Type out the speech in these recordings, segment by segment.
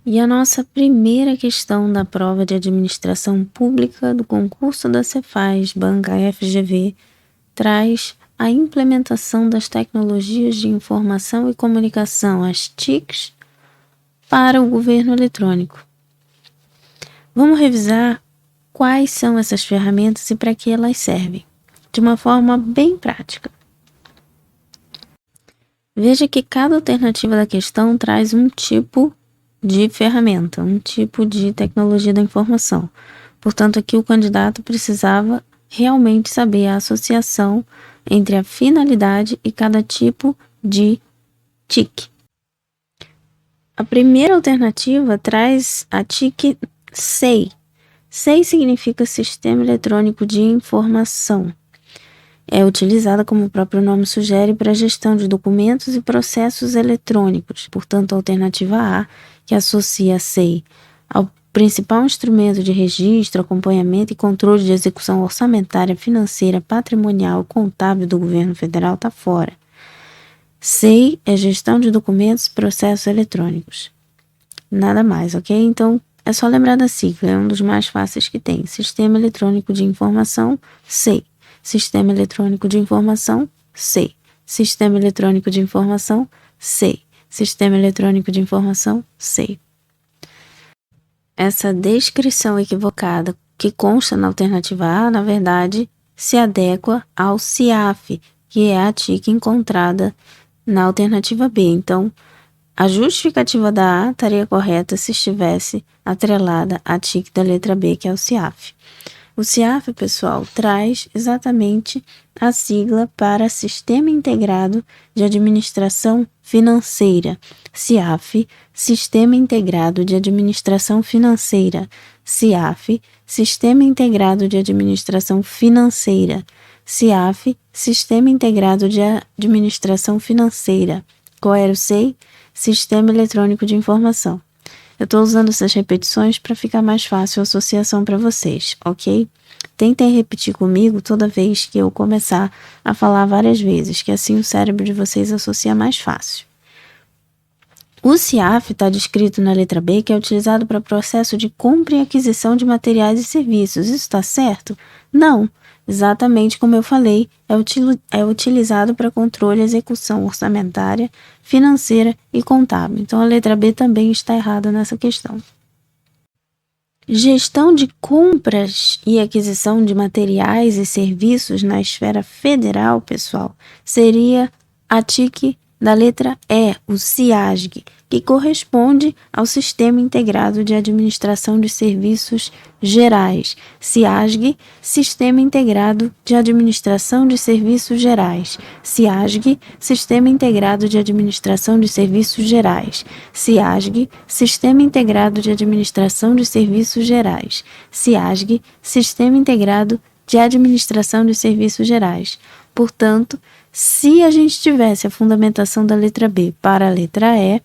E a nossa primeira questão da prova de administração pública do concurso da Cefaz Banca FGV traz a implementação das tecnologias de informação e comunicação, as TICs, para o governo eletrônico. Vamos revisar quais são essas ferramentas e para que elas servem, de uma forma bem prática. Veja que cada alternativa da questão traz um tipo de ferramenta, um tipo de tecnologia da informação. Portanto, aqui o candidato precisava realmente saber a associação entre a finalidade e cada tipo de TIC. A primeira alternativa traz a TIC SEI. SEI significa Sistema Eletrônico de Informação. É utilizada, como o próprio nome sugere, para a gestão de documentos e processos eletrônicos. Portanto, a alternativa A, que associa a SEI ao principal instrumento de registro, acompanhamento e controle de execução orçamentária, financeira, patrimonial e contábil do governo federal, está fora. SEI é gestão de documentos e processos eletrônicos. Nada mais, ok? Então, é só lembrar da sigla, é um dos mais fáceis que tem. Sistema Eletrônico de Informação, SEI. Sistema Eletrônico de Informação, SEI. Sistema Eletrônico de Informação, SEI. Sistema Eletrônico de Informação, SEI. Essa descrição equivocada que consta na alternativa A, na verdade, se adequa ao CIAF, que é a TIC encontrada na alternativa B. Então, a justificativa da A estaria correta se estivesse atrelada à TIC da letra B, que é o CIAF. O CIAF, pessoal, traz exatamente a sigla para Sistema Integrado de Administração Financeira. CIAF, Sistema Integrado de Administração Financeira. CIAF, Sistema Integrado de Administração Financeira. CIAF, Sistema Integrado de Administração Financeira. Qual era o SEI? Sistema Eletrônico de Informação. Eu estou usando essas repetições para ficar mais fácil a associação para vocês, ok? Tentem repetir comigo toda vez que eu começar a falar várias vezes, que assim o cérebro de vocês associa mais fácil. O CIAF está descrito na letra B, que é utilizado para processo de compra e aquisição de materiais e serviços. Isso está certo? Não. Exatamente como eu falei, é utilizado para controle e execução orçamentária, financeira e contábil. Então, a letra B também está errada nessa questão. Gestão de compras e aquisição de materiais e serviços na esfera federal, pessoal, seria a TIC da letra E, o CIASG, que corresponde ao Sistema Integrado de Administração de Serviços Gerais. CIASG, Sistema Integrado de Administração de Serviços Gerais. CIASG, Sistema Integrado de Administração de Serviços Gerais. CIASG, Sistema Integrado de Administração de Serviços Gerais. CIASG, Sistema Integrado de Administração de Serviços Gerais. Portanto, se a gente tivesse a fundamentação da letra B para a letra E,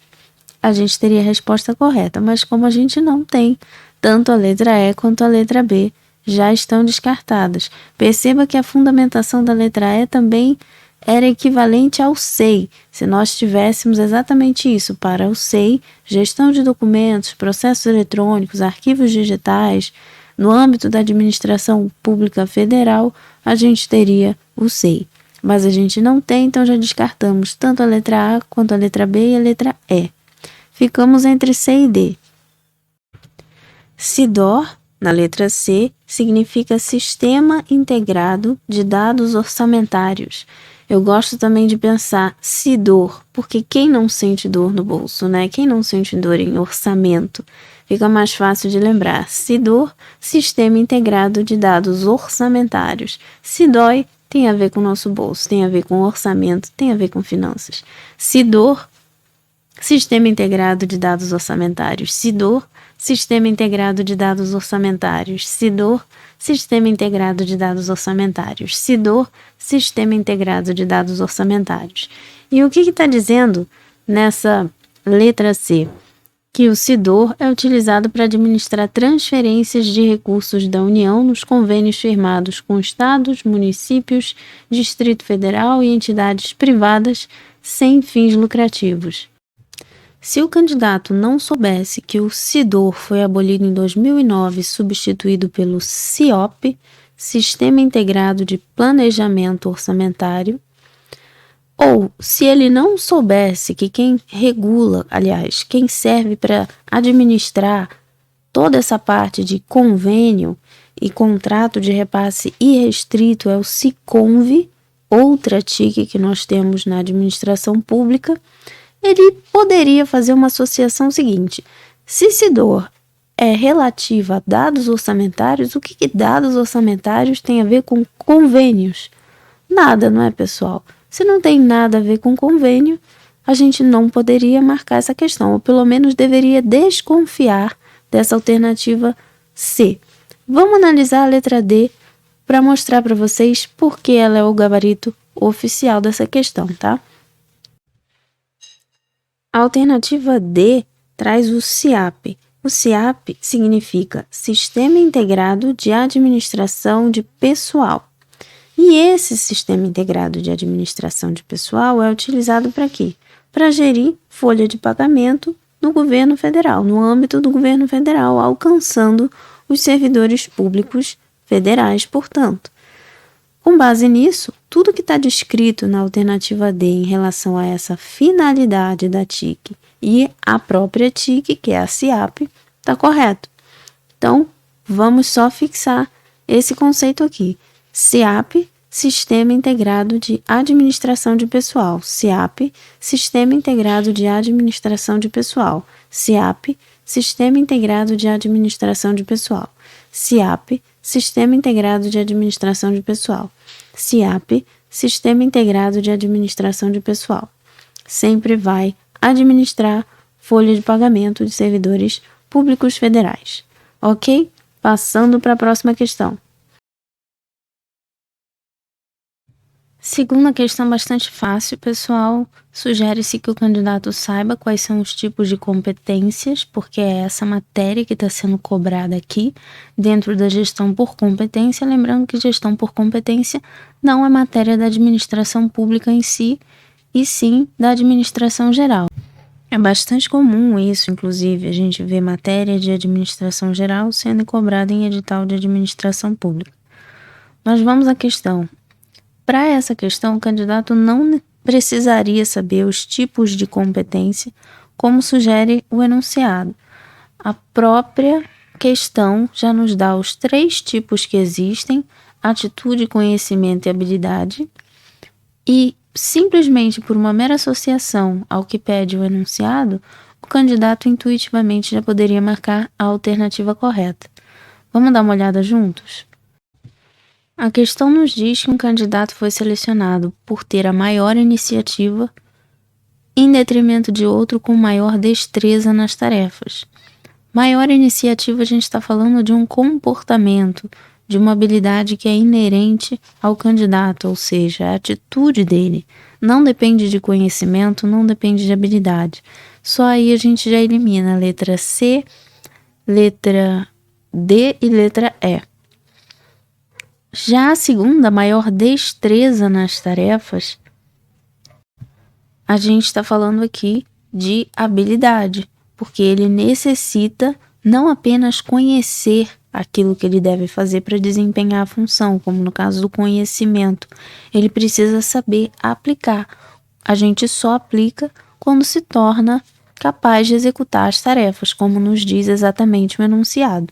a gente teria a resposta correta, mas como a gente não tem, tanto a letra E quanto a letra B já estão descartadas. Perceba que a fundamentação da letra E também era equivalente ao SEI. Se nós tivéssemos exatamente isso para o SEI, gestão de documentos, processos eletrônicos, arquivos digitais, no âmbito da administração pública federal, a gente teria o SEI. Mas a gente não tem, então já descartamos tanto a letra A quanto a letra B e a letra E. Ficamos entre C e D. SIDOR, na letra C, significa Sistema Integrado de Dados Orçamentários. Eu gosto também de pensar SIDOR, porque quem não sente dor no bolso, né? Quem não sente dor em orçamento? Fica mais fácil de lembrar. SIDOR, Sistema Integrado de Dados Orçamentários. SIDOI tem a ver com o nosso bolso, tem a ver com orçamento, tem a ver com finanças. SIDOR, Sistema Integrado de Dados Orçamentários. SIDOR, Sistema Integrado de Dados Orçamentários. SIDOR, Sistema Integrado de Dados Orçamentários. SIDOR, Sistema Integrado de Dados Orçamentários. E o que está dizendo nessa letra C? Que o SIDOR é utilizado para administrar transferências de recursos da União nos convênios firmados com estados, municípios, Distrito Federal e entidades privadas sem fins lucrativos. Se o candidato não soubesse que o SIDOR foi abolido em 2009 e substituído pelo SIOP, Sistema Integrado de Planejamento Orçamentário, ou se ele não soubesse que quem regula, aliás, quem serve para administrar toda essa parte de convênio e contrato de repasse irrestrito é o SICONV, outra TIC que nós temos na administração pública, ele poderia fazer uma associação seguinte: se SIDOR é relativa a dados orçamentários, o que dados orçamentários tem a ver com convênios? Nada, não é, pessoal? Se não tem nada a ver com convênio, a gente não poderia marcar essa questão, ou pelo menos deveria desconfiar dessa alternativa C. Vamos analisar a letra D para mostrar para vocês por que ela é o gabarito oficial dessa questão, tá? A alternativa D traz o SIAP. O SIAP significa Sistema Integrado de Administração de Pessoal. E esse Sistema Integrado de Administração de Pessoal é utilizado para quê? Para gerir folha de pagamento no governo federal, no âmbito do governo federal, alcançando os servidores públicos federais, portanto. Com base nisso, tudo que está descrito na alternativa D em relação a essa finalidade da TIC e a própria TIC, que é a SIAP, está correto. Então, vamos só fixar esse conceito aqui. SIAP, Sistema Integrado de Administração de Pessoal. SIAP, Sistema Integrado de Administração de Pessoal. SIAP, Sistema Integrado de Administração de Pessoal. SIAP, Sistema Integrado de Administração de Pessoal. SIAP, Sistema Integrado de Administração de Pessoal. Sempre vai administrar folha de pagamento de servidores públicos federais. Ok? Passando para a próxima questão. Segunda questão bastante fácil, pessoal. Sugere-se que o candidato saiba quais são os tipos de competências, porque é essa matéria que está sendo cobrada aqui, dentro da gestão por competência. Lembrando que gestão por competência não é matéria da administração pública em si, e sim da administração geral. É bastante comum isso, inclusive, a gente vê matéria de administração geral sendo cobrada em edital de administração pública. Mas vamos à questão. Para essa questão, o candidato não precisaria saber os tipos de competência, como sugere o enunciado. A própria questão já nos dá os 3 tipos que existem: atitude, conhecimento e habilidade, e simplesmente por uma mera associação ao que pede o enunciado, o candidato intuitivamente já poderia marcar a alternativa correta. Vamos dar uma olhada juntos? A questão nos diz que um candidato foi selecionado por ter a maior iniciativa em detrimento de outro com maior destreza nas tarefas. Maior iniciativa, a gente está falando de um comportamento, de uma habilidade que é inerente ao candidato, ou seja, a atitude dele. Não depende de conhecimento, não depende de habilidade. Só aí a gente já elimina a letra C, letra D e letra E. Já a segunda, maior destreza nas tarefas, a gente está falando aqui de habilidade, porque ele necessita não apenas conhecer aquilo que ele deve fazer para desempenhar a função, como no caso do conhecimento, ele precisa saber aplicar. A gente só aplica quando se torna capaz de executar as tarefas, como nos diz exatamente o enunciado.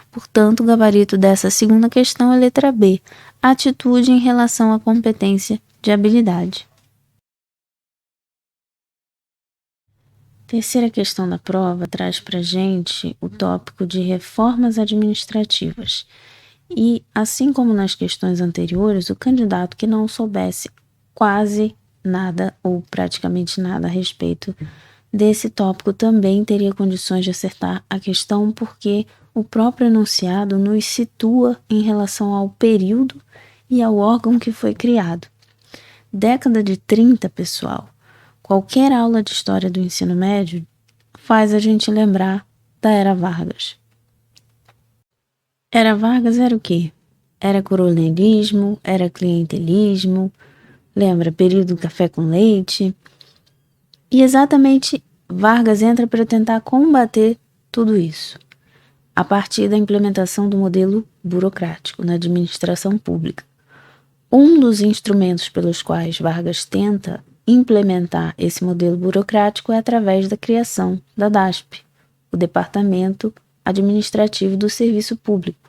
Portanto, o gabarito dessa segunda questão é letra B, atitude em relação à competência de habilidade. Terceira questão da prova traz para a gente o tópico de reformas administrativas. E, assim como nas questões anteriores, o candidato que não soubesse quase nada ou praticamente nada a respeito desse tópico também teria condições de acertar a questão, porque o próprio enunciado nos situa em relação ao período e ao órgão que foi criado. Década de 30, pessoal. Qualquer aula de história do ensino médio faz a gente lembrar da Era Vargas. Era Vargas era o quê? Era coronelismo, era clientelismo, lembra? Período café com leite. E exatamente Vargas entra para tentar combater tudo isso, a partir da implementação do modelo burocrático na administração pública. Um dos instrumentos pelos quais Vargas tenta implementar esse modelo burocrático é através da criação da DASP, o Departamento Administrativo do Serviço Público.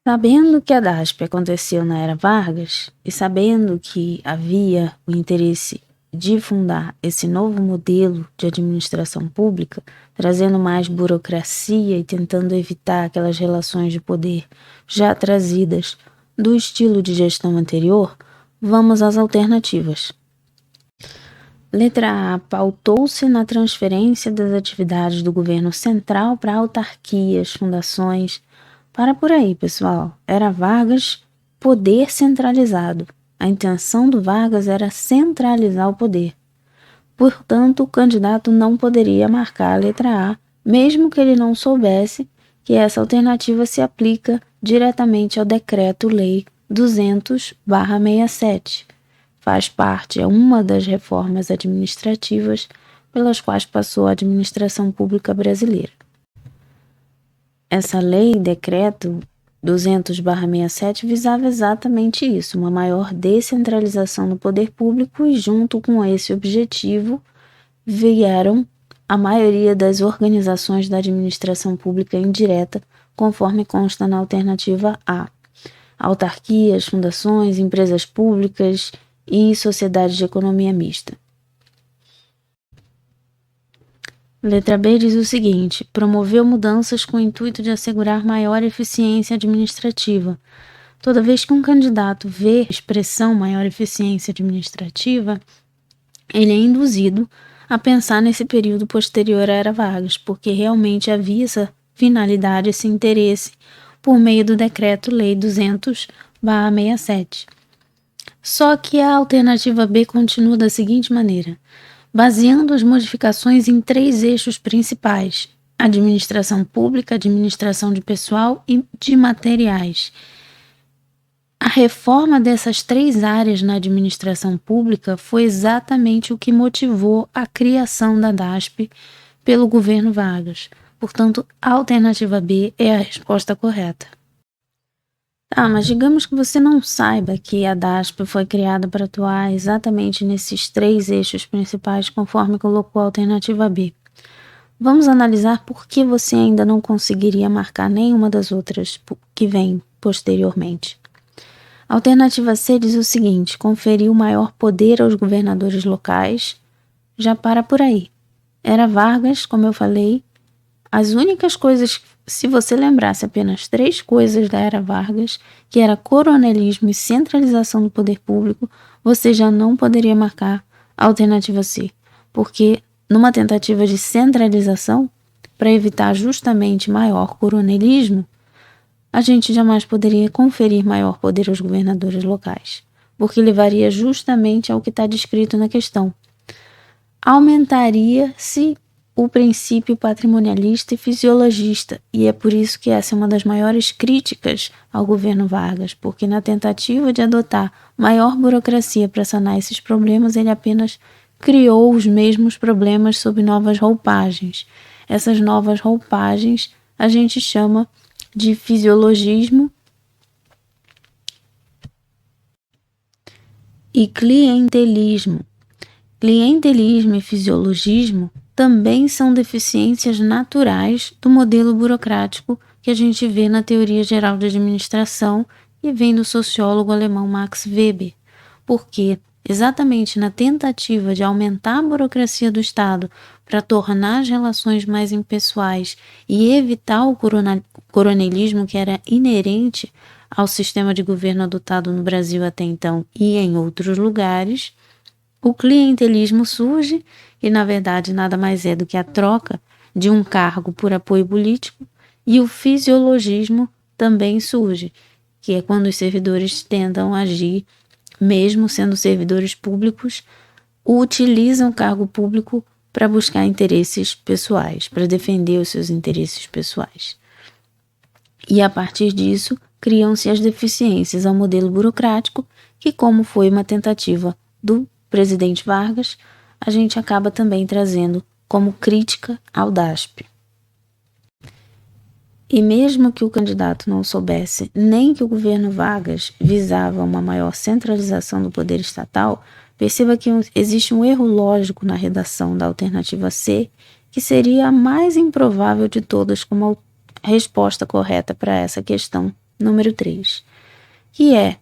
Sabendo que a DASP aconteceu na era Vargas e sabendo que havia o interesse de fundar esse novo modelo de administração pública, trazendo mais burocracia e tentando evitar aquelas relações de poder já trazidas do estilo de gestão anterior, vamos às alternativas. Letra A. Pautou-se na transferência das atividades do governo central para autarquias, fundações. Para por aí, pessoal. Era Vargas, poder centralizado. A intenção do Vargas era centralizar o poder. Portanto, o candidato não poderia marcar a letra A, mesmo que ele não soubesse que essa alternativa se aplica diretamente ao Decreto-Lei 200/67. Faz parte, é uma das reformas administrativas pelas quais passou a administração pública brasileira. Essa lei, Decreto 200/67, visava exatamente isso, uma maior descentralização do poder público, e junto com esse objetivo vieram a maioria das organizações da administração pública indireta, conforme consta na alternativa A. Autarquias, fundações, empresas públicas e sociedades de economia mista. Letra B diz o seguinte: promoveu mudanças com o intuito de assegurar maior eficiência administrativa. Toda vez que um candidato vê a expressão maior eficiência administrativa, ele é induzido a pensar nesse período posterior à era Vargas, porque realmente havia essa finalidade, esse interesse, por meio do Decreto-Lei 200/67. Só que a alternativa B continua da seguinte maneira: baseando as modificações em 3 eixos principais: administração pública, administração de pessoal e de materiais. A reforma dessas 3 áreas na administração pública foi exatamente o que motivou a criação da DASP pelo governo Vargas. Portanto, a alternativa B é a resposta correta. Tá, mas digamos que você não saiba que a DASP foi criada para atuar exatamente nesses 3 eixos principais, conforme colocou a alternativa B. Vamos analisar por que você ainda não conseguiria marcar nenhuma das outras que vêm posteriormente. A alternativa C diz o seguinte: conferiu maior poder aos governadores locais. Já para por aí. Era Vargas, como eu falei. As únicas coisas, se você lembrasse apenas 3 coisas da era Vargas, que era coronelismo e centralização do poder público, você já não poderia marcar a alternativa C, porque numa tentativa de centralização, para evitar justamente maior coronelismo, a gente jamais poderia conferir maior poder aos governadores locais, porque levaria justamente ao que está descrito na questão. Aumentaria-se o princípio patrimonialista e fisiologista, e é por isso que essa é uma das maiores críticas ao governo Vargas, porque na tentativa de adotar maior burocracia para sanar esses problemas, ele apenas criou os mesmos problemas sob novas roupagens. Essas novas roupagens a gente chama de fisiologismo e clientelismo. Clientelismo e fisiologismo também são deficiências naturais do modelo burocrático que a gente vê na teoria geral de administração e vem do sociólogo alemão Max Weber, porque exatamente na tentativa de aumentar a burocracia do Estado para tornar as relações mais impessoais e evitar o coronelismo que era inerente ao sistema de governo adotado no Brasil até então e em outros lugares, o clientelismo surge e, na verdade, nada mais é do que a troca de um cargo por apoio político, e o fisiologismo também surge, que é quando os servidores tentam agir, mesmo sendo servidores públicos, utilizam o cargo público para buscar interesses pessoais, para defender os seus interesses pessoais. E, a partir disso, criam-se as deficiências ao modelo burocrático, que, como foi uma tentativa do presidente Vargas, a gente acaba também trazendo como crítica ao DASP. E mesmo que o candidato não soubesse nem que o governo Vargas visava uma maior centralização do poder estatal, perceba que existe um erro lógico na redação da alternativa C, que seria a mais improvável de todas como a resposta correta para essa questão número 3, que é,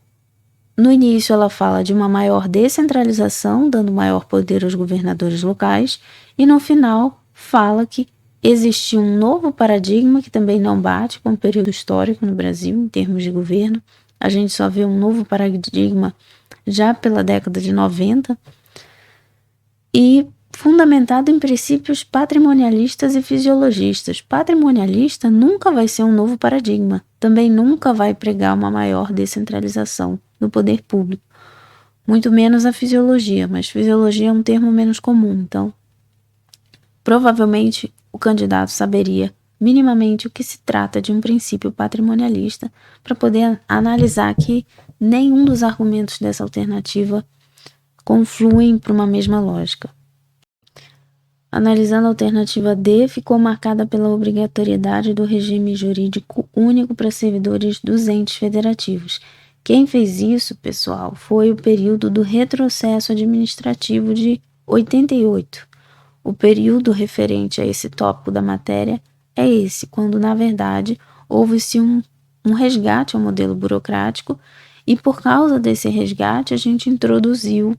no início ela fala de uma maior descentralização, dando maior poder aos governadores locais, e no final fala que existe um novo paradigma que também não bate com o período histórico no Brasil, em termos de governo. A gente só vê um novo paradigma já pela década de 90 e fundamentado em princípios patrimonialistas e fisiologistas. Patrimonialista nunca vai ser um novo paradigma, também nunca vai pregar uma maior descentralização do poder público, muito menos a fisiologia, mas fisiologia é um termo menos comum, então provavelmente o candidato saberia minimamente o que se trata de um princípio patrimonialista para poder analisar que nenhum dos argumentos dessa alternativa confluem para uma mesma lógica. Analisando a alternativa D, ficou marcada pela obrigatoriedade do regime jurídico único para servidores dos entes federativos. Quem fez isso, pessoal, foi o período do retrocesso administrativo de 88. O período referente a esse tópico da matéria é esse, quando, na verdade, houve-se um resgate ao modelo burocrático e, por causa desse resgate, a gente introduziu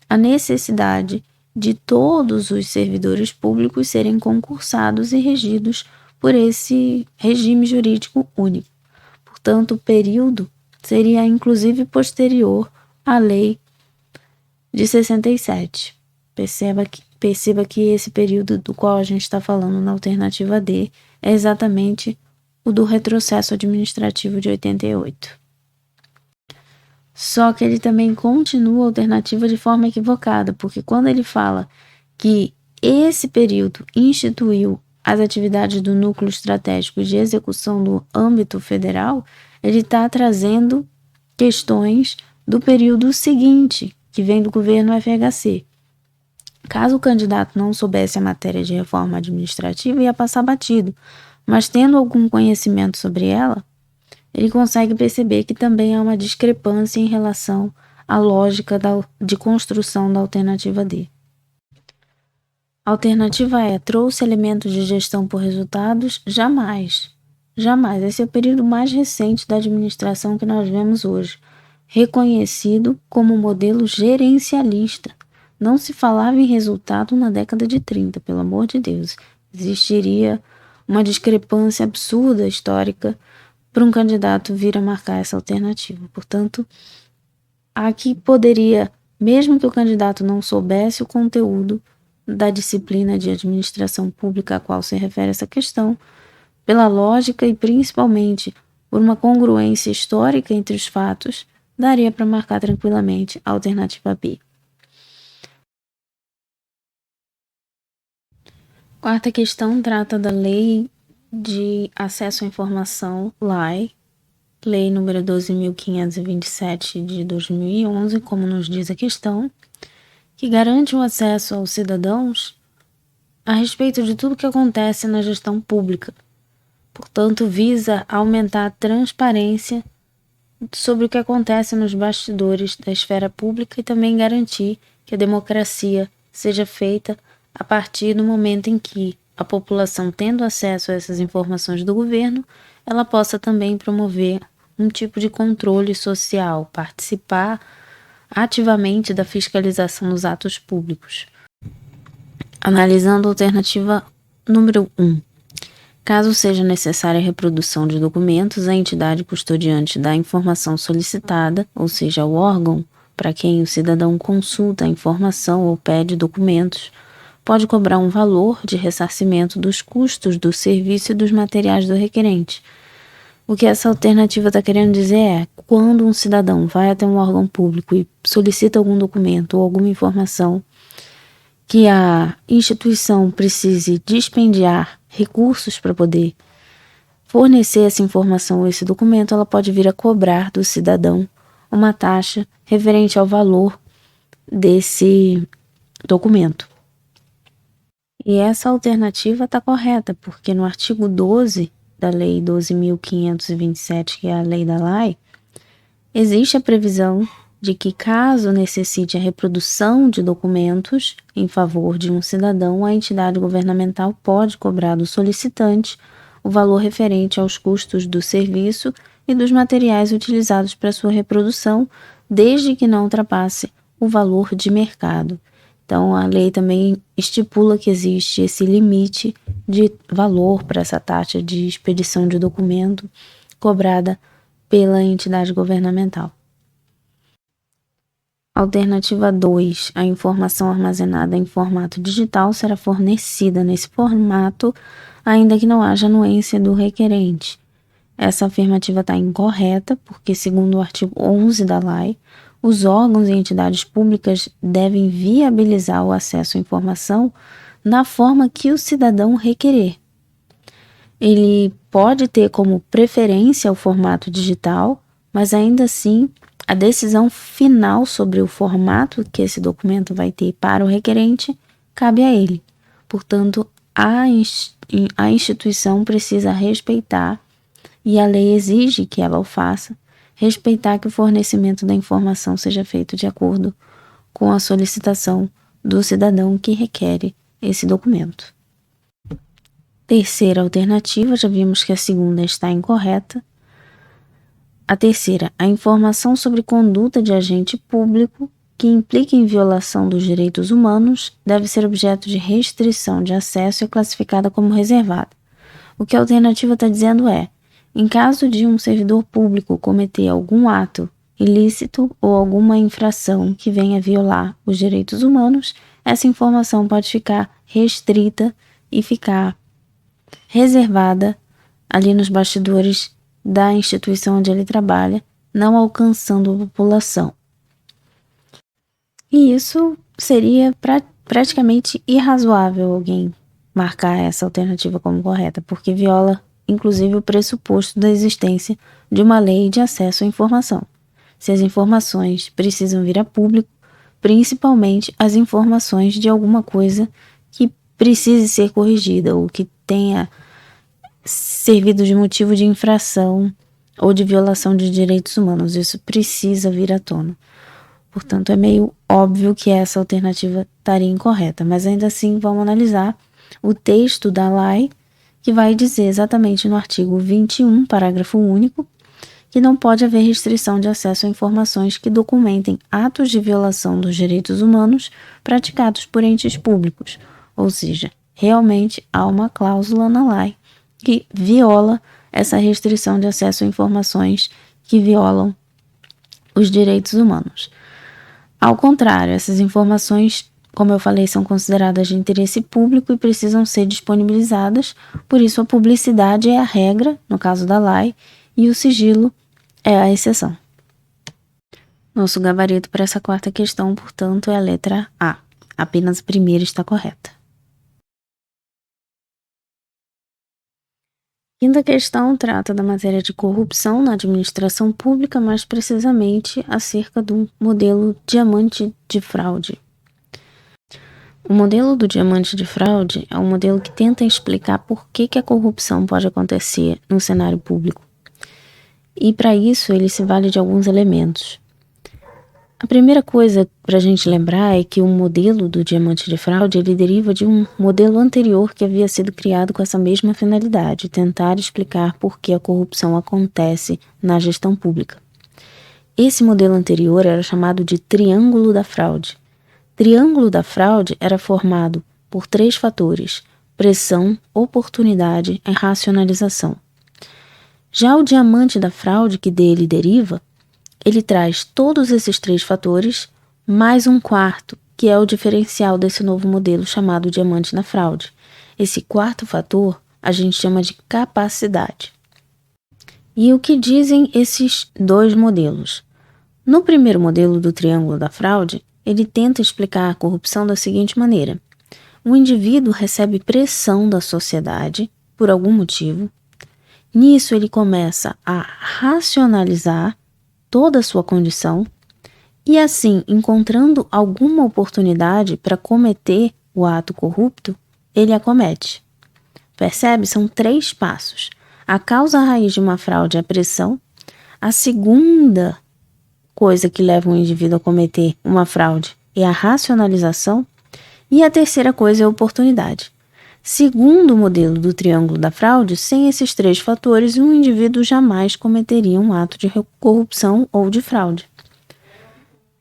a necessidade de todos os servidores públicos serem concursados e regidos por esse regime jurídico único. Portanto, o período seria, inclusive, posterior à Lei de 67. Perceba que esse período do qual a gente está falando na alternativa D é exatamente o do retrocesso administrativo de 88. Só que ele também continua a alternativa de forma equivocada, porque quando ele fala que esse período instituiu as atividades do núcleo estratégico de execução no âmbito federal, ele está trazendo questões do período seguinte, que vem do governo FHC. Caso o candidato não soubesse a matéria de reforma administrativa, ia passar batido, mas tendo algum conhecimento sobre ela, ele consegue perceber que também há uma discrepância em relação à lógica de construção da alternativa D. A alternativa E trouxe elementos de gestão por resultados? Jamais. Jamais. Esse é o período mais recente da administração que nós vemos hoje, reconhecido como modelo gerencialista. Não se falava em resultado na década de 30, pelo amor de Deus. Existiria uma discrepância absurda histórica para um candidato vir a marcar essa alternativa. Portanto, aqui poderia, mesmo que o candidato não soubesse o conteúdo da disciplina de administração pública a qual se refere essa questão, pela lógica e principalmente por uma congruência histórica entre os fatos, daria para marcar tranquilamente a alternativa B. Quarta questão trata da Lei de Acesso à Informação, Lei número 12.527 de 2011, como nos diz a questão, que garante o acesso aos cidadãos a respeito de tudo que acontece na gestão pública. Portanto, visa aumentar a transparência sobre o que acontece nos bastidores da esfera pública e também garantir que a democracia seja feita a partir do momento em que a população, tendo acesso a essas informações do governo, ela possa também promover um tipo de controle social, participar ativamente da fiscalização dos atos públicos. Analisando a alternativa número 1. Caso seja necessária a reprodução de documentos, a entidade custodiante da informação solicitada, ou seja, o órgão para quem o cidadão consulta a informação ou pede documentos, pode cobrar um valor de ressarcimento dos custos do serviço e dos materiais do requerente. O que essa alternativa está querendo dizer é, quando um cidadão vai até um órgão público e solicita algum documento ou alguma informação que a instituição precise dispendiar recursos para poder fornecer essa informação ou esse documento, ela pode vir a cobrar do cidadão uma taxa referente ao valor desse documento. E essa alternativa está correta, porque no artigo 12 da Lei 12.527, que é a Lei da Lei, existe a previsão de que, caso necessite a reprodução de documentos em favor de um cidadão, a entidade governamental pode cobrar do solicitante o valor referente aos custos do serviço e dos materiais utilizados para sua reprodução, desde que não ultrapasse o valor de mercado. Então, a lei também estipula que existe esse limite de valor para essa taxa de expedição de documento cobrada pela entidade governamental. Alternativa 2. A informação armazenada em formato digital será fornecida nesse formato, ainda que não haja anuência do requerente. Essa afirmativa está incorreta, porque, segundo o artigo 11 da lei, os órgãos e entidades públicas devem viabilizar o acesso à informação na forma que o cidadão requerer. Ele pode ter como preferência o formato digital, mas ainda assim a decisão final sobre o formato que esse documento vai ter para o requerente cabe a ele. Portanto, a instituição precisa respeitar, e a lei exige que ela o faça, respeitar que o fornecimento da informação seja feito de acordo com a solicitação do cidadão que requer esse documento. Terceira alternativa, já vimos que a segunda está incorreta. A terceira, a informação sobre conduta de agente público que implique em violação dos direitos humanos deve ser objeto de restrição de acesso e classificada como reservada. O que a alternativa está dizendo é: em caso de um servidor público cometer algum ato ilícito ou alguma infração que venha violar os direitos humanos, essa informação pode ficar restrita e ficar reservada ali nos bastidores da instituição onde ele trabalha, não alcançando a população. E isso seria praticamente irrazoável alguém marcar essa alternativa como correta, porque viola, inclusive, o pressuposto da existência de uma lei de acesso à informação. Se as informações precisam vir a público, principalmente as informações de alguma coisa que precise ser corrigida ou que tenha servido de motivo de infração ou de violação de direitos humanos, isso precisa vir à tona. Portanto, é meio óbvio que essa alternativa estaria incorreta, mas ainda assim vamos analisar o texto da lei, que vai dizer exatamente no artigo 21, parágrafo único, que não pode haver restrição de acesso a informações que documentem atos de violação dos direitos humanos praticados por entes públicos, ou seja, realmente há uma cláusula na lei que viola essa restrição de acesso a informações que violam os direitos humanos. Ao contrário, essas informações, como eu falei, são consideradas de interesse público e precisam ser disponibilizadas, por isso a publicidade é a regra, no caso da lei, e o sigilo é a exceção. Nosso gabarito para essa quarta questão, portanto, é a letra A. Apenas a primeira está correta. Quinta questão trata da matéria de corrupção na administração pública, mais precisamente acerca do modelo diamante de fraude. O modelo do diamante de fraude é um modelo que tenta explicar por que a corrupção pode acontecer no cenário público. E para isso ele se vale de alguns elementos. A primeira coisa para a gente lembrar é que o modelo do diamante de fraude ele deriva de um modelo anterior que havia sido criado com essa mesma finalidade, tentar explicar por que a corrupção acontece na gestão pública. Esse modelo anterior era chamado de Triângulo da Fraude. Triângulo da Fraude era formado por 3 fatores: pressão, oportunidade e racionalização. Já o diamante da fraude, que dele deriva, ele traz todos esses 3 fatores, mais um quarto, que é o diferencial desse novo modelo chamado diamante na fraude. Esse quarto fator a gente chama de capacidade. E o que dizem esses 2 modelos? No primeiro modelo do triângulo da fraude, ele tenta explicar a corrupção da seguinte maneira: o indivíduo recebe pressão da sociedade por algum motivo. Nisso ele começa a racionalizar toda a sua condição e, assim, encontrando alguma oportunidade para cometer o ato corrupto, ele acomete. Percebe? São 3 passos. A causa raiz de uma fraude é a pressão. A segunda coisa que leva um indivíduo a cometer uma fraude é a racionalização. E a terceira coisa é a oportunidade. Segundo o modelo do triângulo da fraude, sem esses 3 fatores, um indivíduo jamais cometeria um ato de corrupção ou de fraude.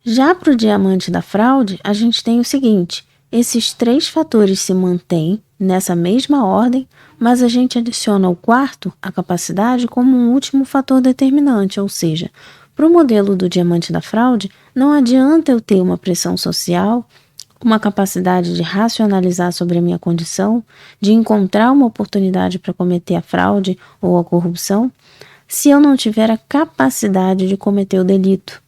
Já para o diamante da fraude, a gente tem o seguinte: esses 3 fatores se mantêm nessa mesma ordem, mas a gente adiciona o quarto, a capacidade, como um último fator determinante, ou seja, para o modelo do diamante da fraude, não adianta eu ter uma pressão social, uma capacidade de racionalizar sobre a minha condição, de encontrar uma oportunidade para cometer a fraude ou a corrupção, se eu não tiver a capacidade de cometer o delito.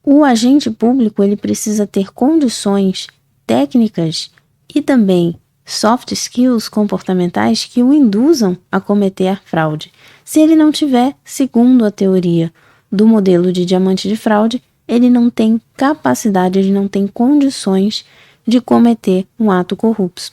O agente público ele precisa ter condições técnicas e também soft skills comportamentais que o induzam a cometer a fraude. Se ele não tiver, segundo a teoria do modelo de diamante de fraude, ele não tem capacidade, ele não tem condições de cometer um ato corrupto.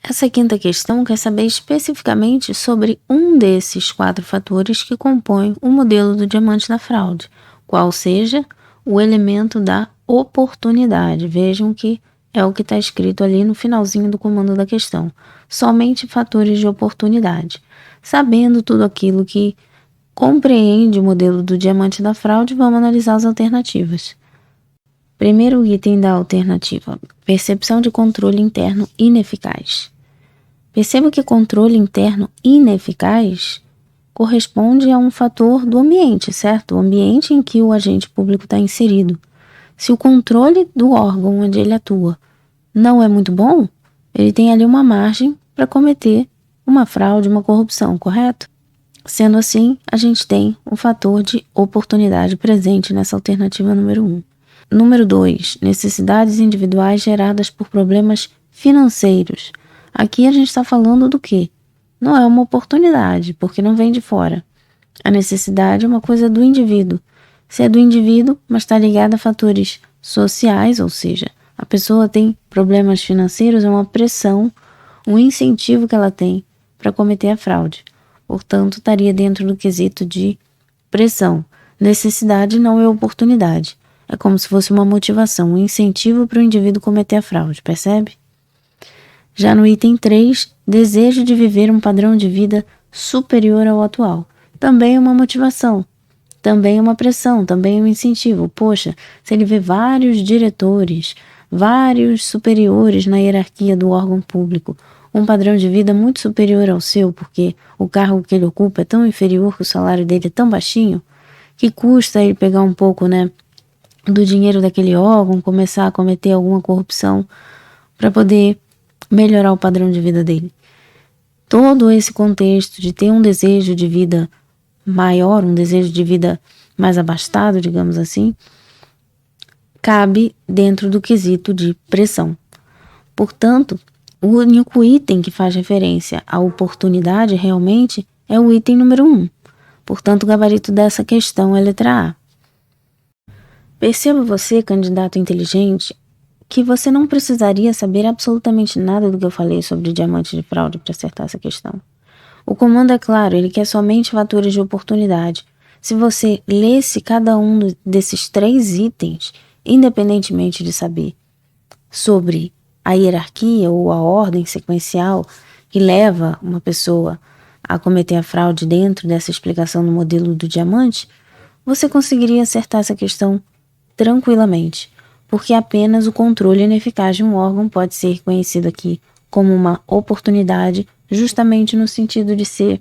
Essa quinta questão quer saber especificamente sobre um desses 4 fatores que compõem o modelo do diamante da fraude, qual seja o elemento da oportunidade. Vejam que é o que está escrito ali no finalzinho do comando da questão. Somente fatores de oportunidade. Sabendo tudo aquilo que compreende o modelo do diamante da fraude, vamos analisar as alternativas. Primeiro item da alternativa: percepção de controle interno ineficaz. Perceba que controle interno ineficaz corresponde a um fator do ambiente, certo? O ambiente em que o agente público está inserido. Se o controle do órgão onde ele atua não é muito bom, ele tem ali uma margem para cometer uma fraude, uma corrupção, correto? Sendo assim, a gente tem o fator de oportunidade presente nessa alternativa número 1. Número 2, necessidades individuais geradas por problemas financeiros. Aqui a gente está falando do quê? Não é uma oportunidade, porque não vem de fora. A necessidade é uma coisa do indivíduo. Se é do indivíduo, mas está ligada a fatores sociais, ou seja, a pessoa tem problemas financeiros, é uma pressão, um incentivo que ela tem para cometer a fraude. Portanto, estaria dentro do quesito de pressão. Necessidade não é oportunidade. É como se fosse uma motivação, um incentivo para o indivíduo cometer a fraude, percebe? Já no item 3, desejo de viver um padrão de vida superior ao atual. Também é uma motivação, também é uma pressão, também é um incentivo. Poxa, se ele vê vários diretores, vários superiores na hierarquia do órgão público, um padrão de vida muito superior ao seu, porque o cargo que ele ocupa é tão inferior, que o salário dele é tão baixinho, que custa ele pegar um pouco, do dinheiro daquele órgão, começar a cometer alguma corrupção para poder melhorar o padrão de vida dele. Todo esse contexto de ter um desejo de vida maior, um desejo de vida mais abastado, digamos assim, cabe dentro do quesito de pressão. Portanto, o único item que faz referência à oportunidade realmente é o item número 1. Portanto, o gabarito dessa questão é a letra A. Perceba você, candidato inteligente, que você não precisaria saber absolutamente nada do que eu falei sobre diamante de fraude para acertar essa questão. O comando é claro, ele quer somente fatores de oportunidade. Se você lesse cada um desses 3 itens, independentemente de saber sobre a hierarquia ou a ordem sequencial que leva uma pessoa a cometer a fraude dentro dessa explicação no modelo do diamante, você conseguiria acertar essa questão tranquilamente, porque apenas o controle ineficaz de um órgão pode ser reconhecido aqui como uma oportunidade, justamente no sentido de ser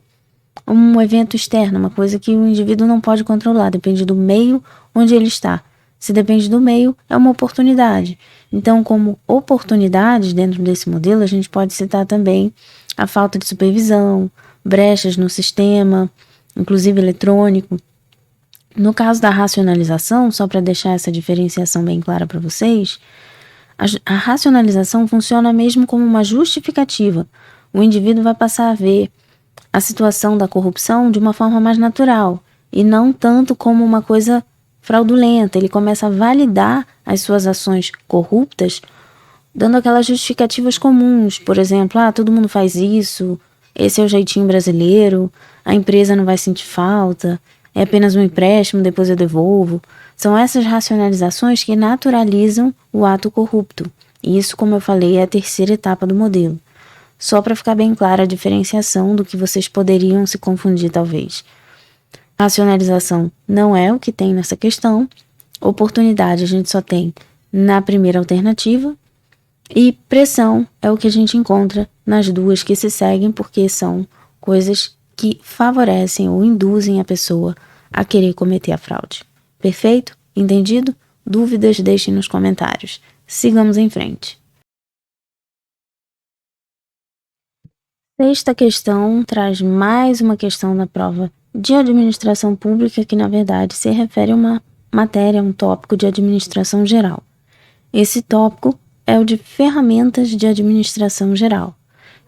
um evento externo, uma coisa que o indivíduo não pode controlar, depende do meio onde ele está. Se depende do meio, é uma oportunidade. Então, como oportunidades dentro desse modelo, a gente pode citar também a falta de supervisão, brechas no sistema, inclusive eletrônico. No caso da racionalização, só para deixar essa diferenciação bem clara para vocês, a racionalização funciona mesmo como uma justificativa. O indivíduo vai passar a ver a situação da corrupção de uma forma mais natural e não tanto como uma coisa fraudulenta. Ele começa a validar as suas ações corruptas dando aquelas justificativas comuns, por exemplo, todo mundo faz isso, esse é o jeitinho brasileiro, a empresa não vai sentir falta, é apenas um empréstimo, depois eu devolvo. São essas racionalizações que naturalizam o ato corrupto. E isso, como eu falei, é a terceira etapa do modelo. Só para ficar bem clara a diferenciação do que vocês poderiam se confundir, talvez. Racionalização não é o que tem nessa questão. Oportunidade a gente só tem na primeira alternativa. E pressão é o que a gente encontra nas duas que se seguem, porque são coisas que favorecem ou induzem a pessoa a querer cometer a fraude. Perfeito? Entendido? Dúvidas deixem nos comentários. Sigamos em frente. Sexta questão traz mais uma questão da prova de administração pública que, na verdade, se refere a uma matéria, um tópico de administração geral. Esse tópico é o de ferramentas de administração geral.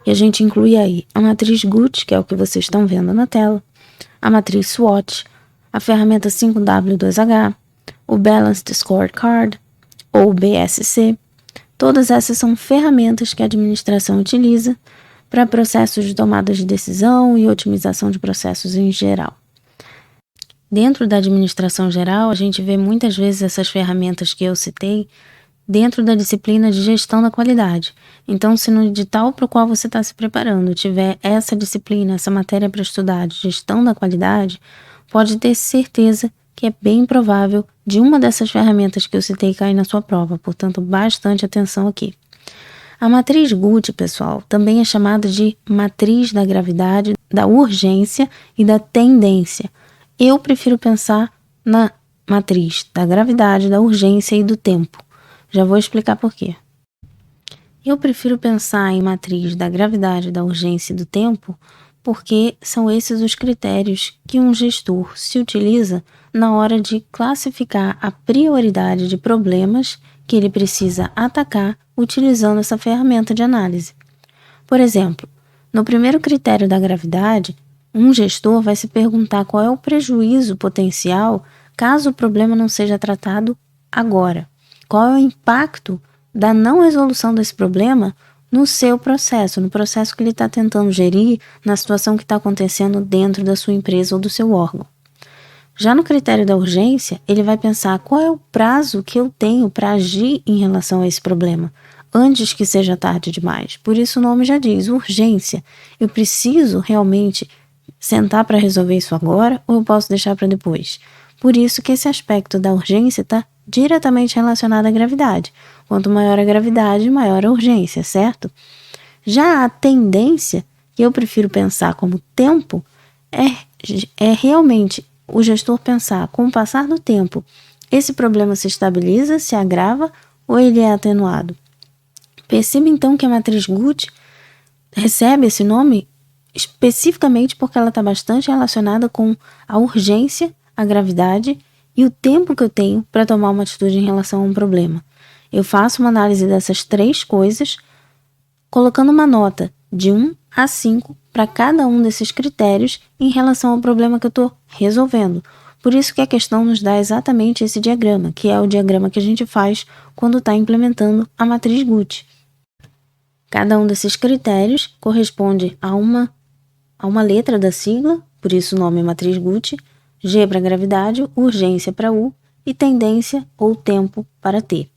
E a gente inclui aí a matriz GUT, que é o que vocês estão vendo na tela, a matriz SWOT, a ferramenta 5W2H, o Balanced Scorecard, ou BSC. Todas essas são ferramentas que a administração utiliza para processos de tomada de decisão e otimização de processos em geral. Dentro da administração geral, a gente vê muitas vezes essas ferramentas que eu citei dentro da disciplina de gestão da qualidade. Então, se no edital para o qual você está se preparando tiver essa disciplina, essa matéria para estudar de gestão da qualidade, pode ter certeza que é bem provável de uma dessas ferramentas que eu citei cair na sua prova. Portanto, bastante atenção aqui. A matriz GUT, pessoal, também é chamada de matriz da gravidade, da urgência e da tendência. Eu prefiro pensar na matriz da gravidade, da urgência e do tempo. Já vou explicar por quê. Eu prefiro pensar em matriz da gravidade, da urgência e do tempo, porque são esses os critérios que um gestor se utiliza na hora de classificar a prioridade de problemas que ele precisa atacar utilizando essa ferramenta de análise. Por exemplo, no primeiro critério da gravidade, um gestor vai se perguntar qual é o prejuízo potencial caso o problema não seja tratado agora. Qual é o impacto da não resolução desse problema no seu processo, no processo que ele está tentando gerir, na situação que está acontecendo dentro da sua empresa ou do seu órgão. Já no critério da urgência, ele vai pensar qual é o prazo que eu tenho para agir em relação a esse problema, antes que seja tarde demais. Por isso o nome já diz, urgência. Eu preciso realmente sentar para resolver isso agora ou eu posso deixar para depois? Por isso que esse aspecto da urgência está diretamente relacionado à gravidade. Quanto maior a gravidade, maior a urgência, certo? Já a tendência, que eu prefiro pensar como tempo, é realmente o gestor pensar, com o passar do tempo, esse problema se estabiliza, se agrava ou ele é atenuado. Perceba então que a matriz GUT recebe esse nome especificamente porque ela está bastante relacionada com a urgência, a gravidade e o tempo que eu tenho para tomar uma atitude em relação a um problema. Eu faço uma análise dessas três coisas, colocando uma nota de 1 a 5 para cada um desses critérios em relação ao problema que eu estou resolvendo. Por isso que a questão nos dá exatamente esse diagrama, que é o diagrama que a gente faz quando está implementando a matriz GUT. Cada um desses critérios corresponde a uma letra da sigla, por isso o nome é matriz GUT, G para gravidade, urgência para U e tendência ou tempo para T.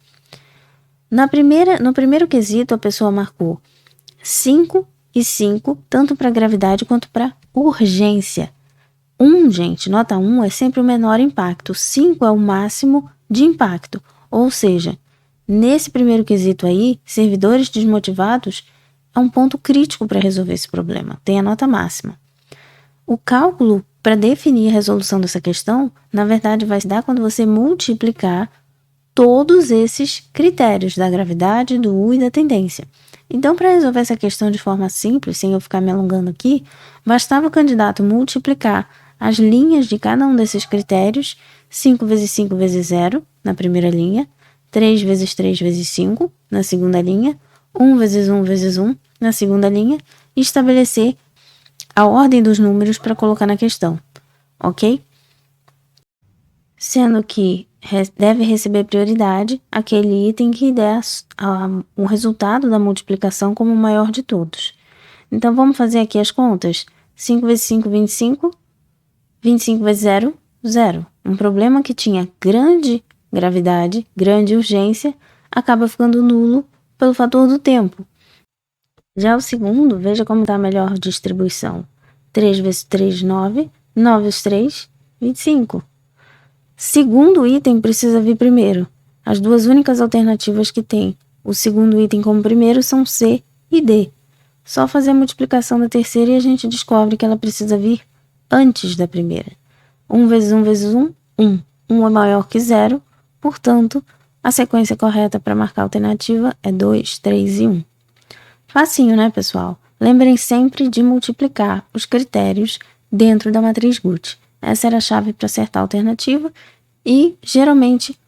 No primeiro quesito, a pessoa marcou 5 e 5, tanto para gravidade quanto para urgência. 1, gente, nota 1 é sempre o menor impacto, 5 é o máximo de impacto. Ou seja, nesse primeiro quesito aí, servidores desmotivados é um ponto crítico para resolver esse problema, tem a nota máxima. O cálculo para definir a resolução dessa questão, na verdade, vai se dar quando você multiplicar todos esses critérios da gravidade, do U e da tendência. Então, para resolver essa questão de forma simples, sem eu ficar me alongando aqui, bastava o candidato multiplicar as linhas de cada um desses critérios, 5 vezes 5 vezes 0, na primeira linha, 3 vezes 3 vezes 5, na segunda linha, 1 vezes 1 vezes 1, na segunda linha, e estabelecer a ordem dos números para colocar na questão, ok? Sendo que deve receber prioridade aquele item que der o resultado da multiplicação como o maior de todos. Então, vamos fazer aqui as contas. 5 vezes 5, 25. 25 vezes 0, 0. Um problema que tinha grande gravidade, grande urgência, acaba ficando nulo pelo fator do tempo. Já o segundo, veja como está a melhor distribuição. 3 vezes 3, 9. 9 vezes 3, 25. Segundo item precisa vir primeiro. As duas únicas alternativas que tem o segundo item como primeiro são C e D. Só fazer a multiplicação da terceira e a gente descobre que ela precisa vir antes da primeira. 1 vezes 1 vezes 1, 1. 1 é maior que 0, portanto, a sequência correta para marcar a alternativa é 2, 3 e 1. Facinho, né, pessoal? Lembrem sempre de multiplicar os critérios dentro da matriz Guth. Essa era a chave para acertar a alternativa e, geralmente,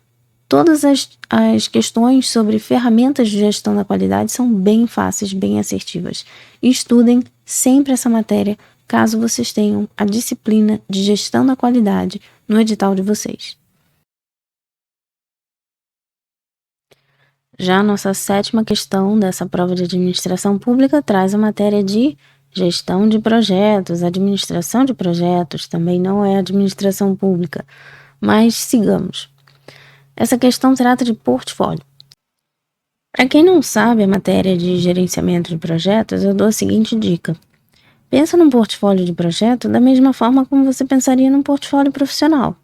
todas as questões sobre ferramentas de gestão da qualidade são bem fáceis, bem assertivas. Estudem sempre essa matéria, caso vocês tenham a disciplina de gestão da qualidade no edital de vocês. Já a nossa 7ª questão dessa prova de administração pública traz a matéria de gestão de projetos. Administração de projetos também não é administração pública, mas sigamos. Essa questão trata de portfólio. Para quem não sabe a matéria de gerenciamento de projetos, eu dou a seguinte dica. Pensa num portfólio de projeto da mesma forma como você pensaria num portfólio profissional.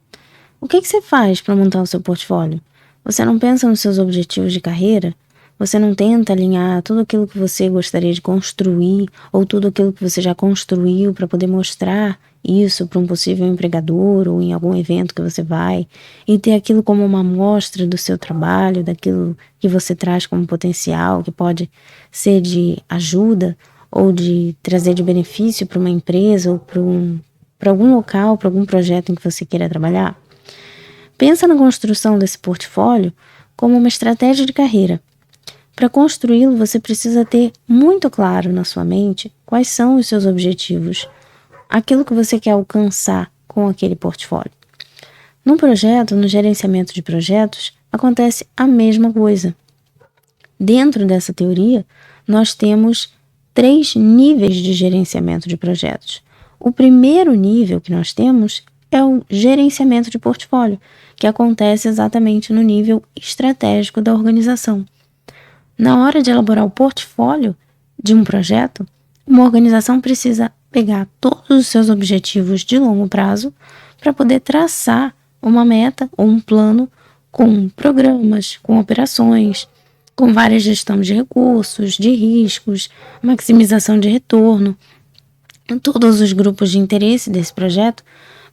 O que você faz para montar o seu portfólio? Você não pensa nos seus objetivos de carreira? Você não tenta alinhar tudo aquilo que você gostaria de construir ou tudo aquilo que você já construiu para poder mostrar isso para um possível empregador ou em algum evento que você vai e ter aquilo como uma amostra do seu trabalho, daquilo que você traz como potencial, que pode ser de ajuda ou de trazer de benefício para uma empresa ou para algum local, para algum projeto em que você queira trabalhar? Pensa na construção desse portfólio como uma estratégia de carreira. Para construí-lo, você precisa ter muito claro na sua mente quais são os seus objetivos, aquilo que você quer alcançar com aquele portfólio. No projeto, no gerenciamento de projetos, acontece a mesma coisa. Dentro dessa teoria, nós temos 3 níveis de gerenciamento de projetos. O primeiro nível que nós temos é o gerenciamento de portfólio, que acontece exatamente no nível estratégico da organização. Na hora de elaborar o portfólio de um projeto, uma organização precisa pegar todos os seus objetivos de longo prazo para poder traçar uma meta ou um plano com programas, com operações, com várias gestão de recursos, de riscos, maximização de retorno, todos os grupos de interesse desse projeto,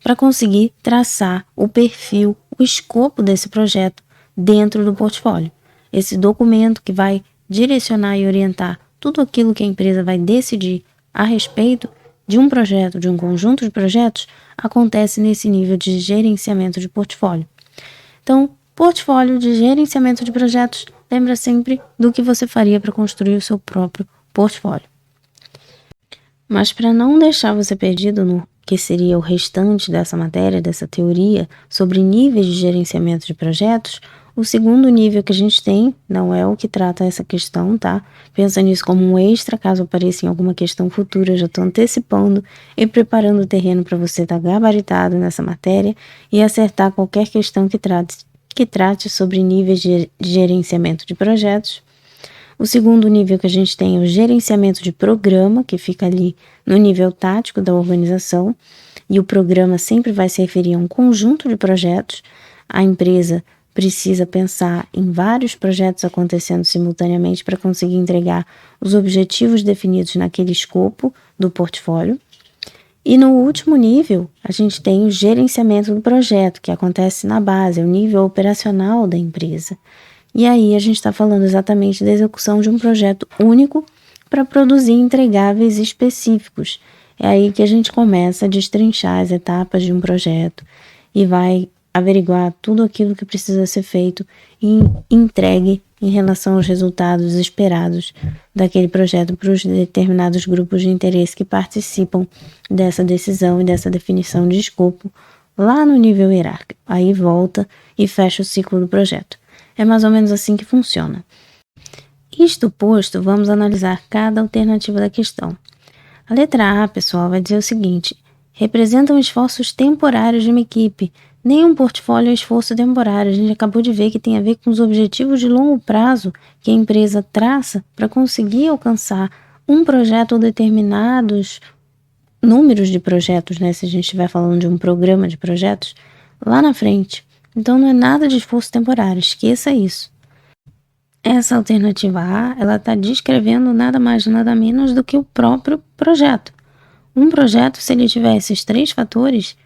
para conseguir traçar o perfil, o escopo desse projeto dentro do portfólio. Esse documento que vai direcionar e orientar tudo aquilo que a empresa vai decidir a respeito de um projeto, de um conjunto de projetos, acontece nesse nível de gerenciamento de portfólio. Então, portfólio de gerenciamento de projetos, lembra sempre do que você faria para construir o seu próprio portfólio. Mas para não deixar você perdido no que seria o restante dessa matéria, dessa teoria sobre níveis de gerenciamento de projetos, o segundo nível que a gente tem não é o que trata essa questão, tá? Pensa nisso como um extra, caso apareça em alguma questão futura, eu já estou antecipando e preparando o terreno para você estar gabaritado nessa matéria e acertar qualquer questão que trate sobre níveis de gerenciamento de projetos. O segundo nível que a gente tem é o gerenciamento de programa, que fica ali no nível tático da organização, e o programa sempre vai se referir a um conjunto de projetos. A empresa precisa pensar em vários projetos acontecendo simultaneamente para conseguir entregar os objetivos definidos naquele escopo do portfólio. E no último nível, a gente tem o gerenciamento do projeto, que acontece na base, é o nível operacional da empresa. E aí a gente está falando exatamente da execução de um projeto único para produzir entregáveis específicos. É aí que a gente começa a destrinchar as etapas de um projeto e vai averiguar tudo aquilo que precisa ser feito e entregue em relação aos resultados esperados daquele projeto para os determinados grupos de interesse que participam dessa decisão e dessa definição de escopo lá no nível hierárquico. Aí volta e fecha o ciclo do projeto. É mais ou menos assim que funciona. Isto posto, vamos analisar cada alternativa da questão. A letra A, pessoal, vai dizer o seguinte: representam esforços temporários de uma equipe. Nenhum portfólio é esforço temporário. A gente acabou de ver que tem a ver com os objetivos de longo prazo que a empresa traça para conseguir alcançar um projeto ou determinados números de projetos, né? Se a gente estiver falando de um programa de projetos, lá na frente. Então não é nada de esforço temporário, esqueça isso. Essa alternativa A, ela está descrevendo nada mais, nada menos do que o próprio projeto. Um projeto, se ele tiver esses 3 fatores,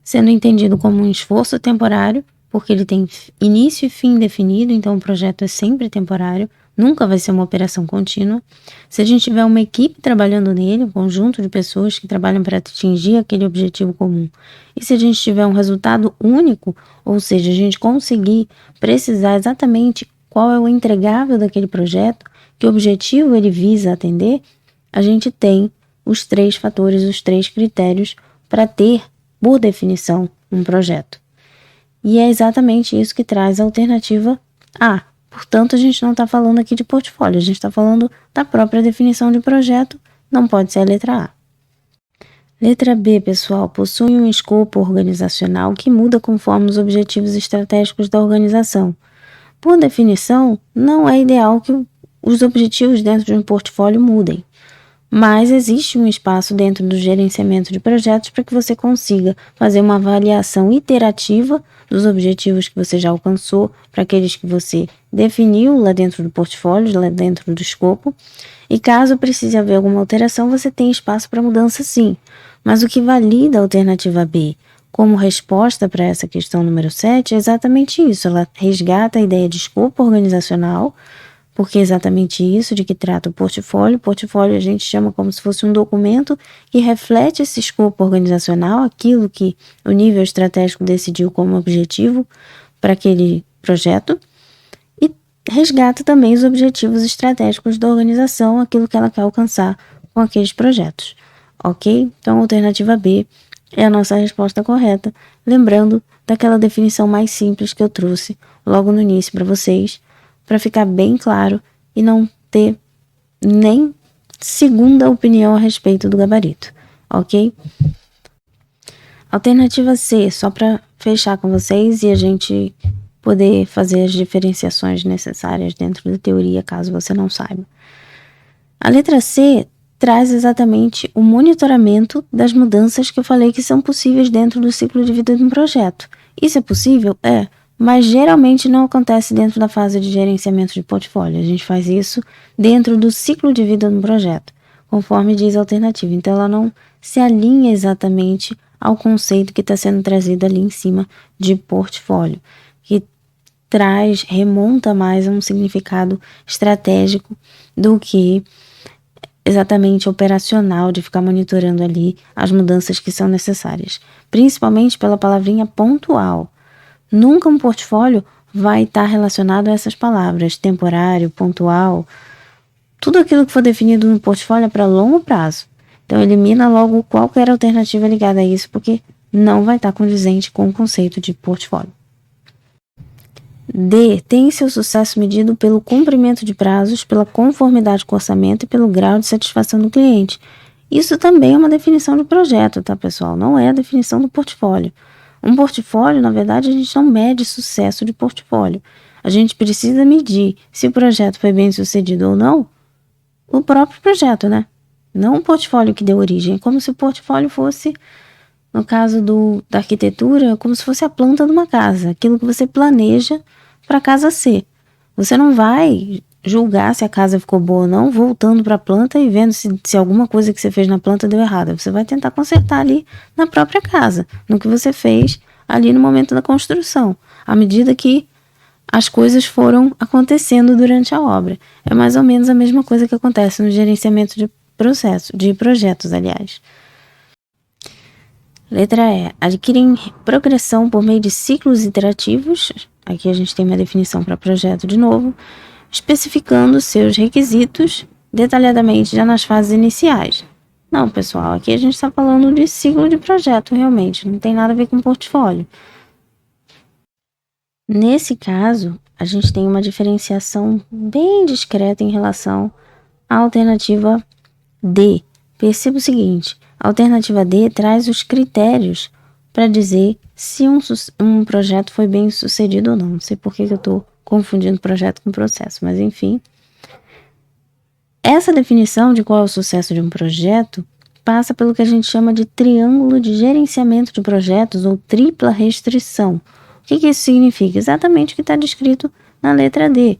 sendo entendido como um esforço temporário, porque ele tem início e fim definido, então o projeto é sempre temporário, nunca vai ser uma operação contínua. Se a gente tiver uma equipe trabalhando nele, um conjunto de pessoas que trabalham para atingir aquele objetivo comum, e se a gente tiver um resultado único, ou seja, a gente conseguir precisar exatamente qual é o entregável daquele projeto, que objetivo ele visa atender, a gente tem os 3 fatores, os 3 critérios para ter, por definição, um projeto. E é exatamente isso que traz a alternativa A. Portanto, a gente não está falando aqui de portfólio, a gente está falando da própria definição de projeto, não pode ser a letra A. Letra B, pessoal, possui um escopo organizacional que muda conforme os objetivos estratégicos da organização. Por definição, não é ideal que os objetivos dentro de um portfólio mudem, mas existe um espaço dentro do gerenciamento de projetos para que você consiga fazer uma avaliação iterativa dos objetivos que você já alcançou, para aqueles que você definiu lá dentro do portfólio, lá dentro do escopo, e caso precise haver alguma alteração, você tem espaço para mudança sim. Mas o que valida a alternativa B como resposta para essa questão número 7 é exatamente isso. Ela resgata a ideia de escopo organizacional, porque é exatamente isso de que trata o portfólio. O portfólio a gente chama como se fosse um documento que reflete esse escopo organizacional, aquilo que o nível estratégico decidiu como objetivo para aquele projeto, e resgata também os objetivos estratégicos da organização, aquilo que ela quer alcançar com aqueles projetos. Ok? Então, a alternativa B é a nossa resposta correta, lembrando daquela definição mais simples que eu trouxe logo no início para vocês, para ficar bem claro e não ter nem segunda opinião a respeito do gabarito, ok? Alternativa C, só para fechar com vocês e a gente poder fazer as diferenciações necessárias dentro da teoria, caso você não saiba. A letra C traz exatamente o monitoramento das mudanças que eu falei que são possíveis dentro do ciclo de vida de um projeto. Isso é possível? É, mas geralmente não acontece dentro da fase de gerenciamento de portfólio. A gente faz isso dentro do ciclo de vida de um projeto, conforme diz a alternativa. Então, ela não se alinha exatamente ao conceito que está sendo trazido ali em cima de portfólio, que remonta mais a um significado estratégico do que exatamente operacional, de ficar monitorando ali as mudanças que são necessárias, principalmente pela palavrinha pontual. Nunca um portfólio vai estar relacionado a essas palavras, temporário, pontual. Tudo aquilo que for definido no portfólio é para longo prazo. Então elimina logo qualquer alternativa ligada a isso, porque não vai estar condizente com o conceito de portfólio. D. Tem seu sucesso medido pelo cumprimento de prazos, pela conformidade com o orçamento e pelo grau de satisfação do cliente. Isso também é uma definição de projeto, tá, pessoal? Não é a definição do portfólio. Um portfólio, na verdade, a gente não mede sucesso de portfólio. A gente precisa medir se o projeto foi bem sucedido ou não, o próprio projeto, né? Não o portfólio que deu origem. É como se o portfólio fosse, no caso da arquitetura, como se fosse a planta de uma casa, aquilo que você planeja para a casa ser. Você não vai julgar se a casa ficou boa ou não, voltando para a planta e vendo se alguma coisa que você fez na planta deu errada. Você vai tentar consertar ali na própria casa, no que você fez ali no momento da construção, à medida que as coisas foram acontecendo durante a obra. É mais ou menos a mesma coisa que acontece no gerenciamento de projetos, aliás. Letra E. Adquirem progressão por meio de ciclos iterativos. Aqui a gente tem uma definição para projeto de novo, especificando seus requisitos detalhadamente já nas fases iniciais. Não, pessoal, aqui a gente está falando de ciclo de projeto, realmente, não tem nada a ver com portfólio. Nesse caso, a gente tem uma diferenciação bem discreta em relação à alternativa D. Perceba o seguinte, a alternativa D traz os critérios para dizer se um projeto foi bem sucedido ou não. Não sei por que eu estou confundindo projeto com processo, mas enfim. Essa definição de qual é o sucesso de um projeto passa pelo que a gente chama de triângulo de gerenciamento de projetos ou tripla restrição. O que isso significa? Exatamente o que está descrito na letra D.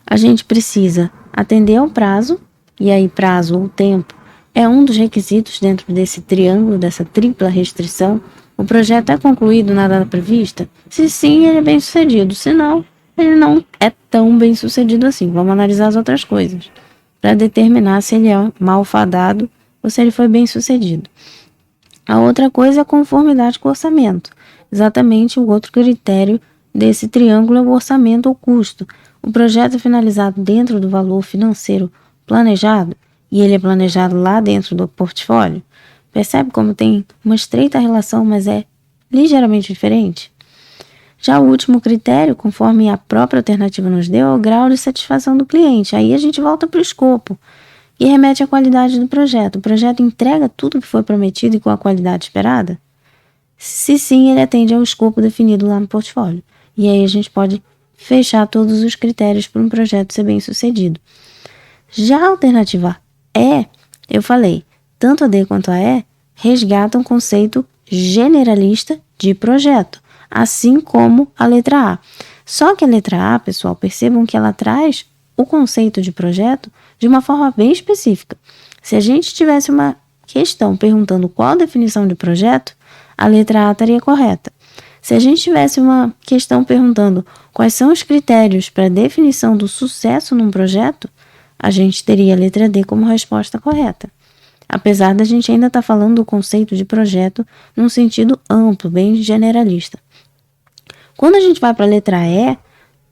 A gente precisa atender ao prazo, e aí prazo ou tempo é um dos requisitos dentro desse triângulo, dessa tripla restrição. O projeto é concluído na data prevista? Se sim, ele é bem sucedido. Se não, ele não é tão bem sucedido assim. Vamos analisar as outras coisas para determinar se ele é malfadado ou se ele foi bem sucedido. A outra coisa é a conformidade com o orçamento. Exatamente o outro critério desse triângulo é o orçamento ou custo. O projeto é finalizado dentro do valor financeiro planejado e ele é planejado lá dentro do portfólio. Percebe como tem uma estreita relação, mas é ligeiramente diferente? Já o último critério, conforme a própria alternativa nos deu, é o grau de satisfação do cliente. Aí a gente volta para o escopo e remete à qualidade do projeto. O projeto entrega tudo que foi prometido e com a qualidade esperada? Se sim, ele atende ao escopo definido lá no portfólio. E aí a gente pode fechar todos os critérios para um projeto ser bem sucedido. Já a alternativa E, eu falei, tanto a D quanto a E resgatam o conceito generalista de projeto, assim como a letra A. Só que a letra A, pessoal, percebam que ela traz o conceito de projeto de uma forma bem específica. Se a gente tivesse uma questão perguntando qual a definição de projeto, a letra A estaria correta. Se a gente tivesse uma questão perguntando quais são os critérios para a definição do sucesso num projeto, a gente teria a letra D como resposta correta. Apesar da gente ainda estar falando do conceito de projeto num sentido amplo, bem generalista. Quando a gente vai para a letra E,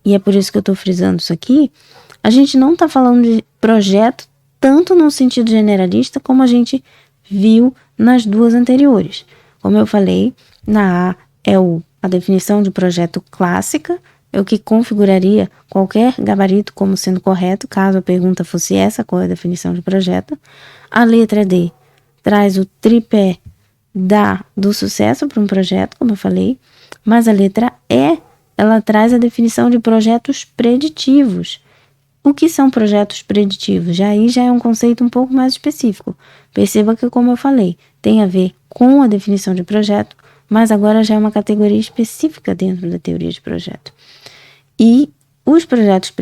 e é por isso que eu estou frisando isso aqui, a gente não está falando de projeto tanto no sentido generalista como a gente viu nas duas anteriores. Como eu falei, na A é a definição de projeto clássica, é o que configuraria qualquer gabarito como sendo correto, caso a pergunta fosse essa, qual é a definição de projeto. A letra D traz o tripé do sucesso para um projeto, como eu falei, mas a letra E, ela traz a definição de projetos preditivos. O que são projetos preditivos? Aí já é um conceito um pouco mais específico. Perceba que, como eu falei, tem a ver com a definição de projeto, mas agora já é uma categoria específica dentro da teoria de projeto. E os projetos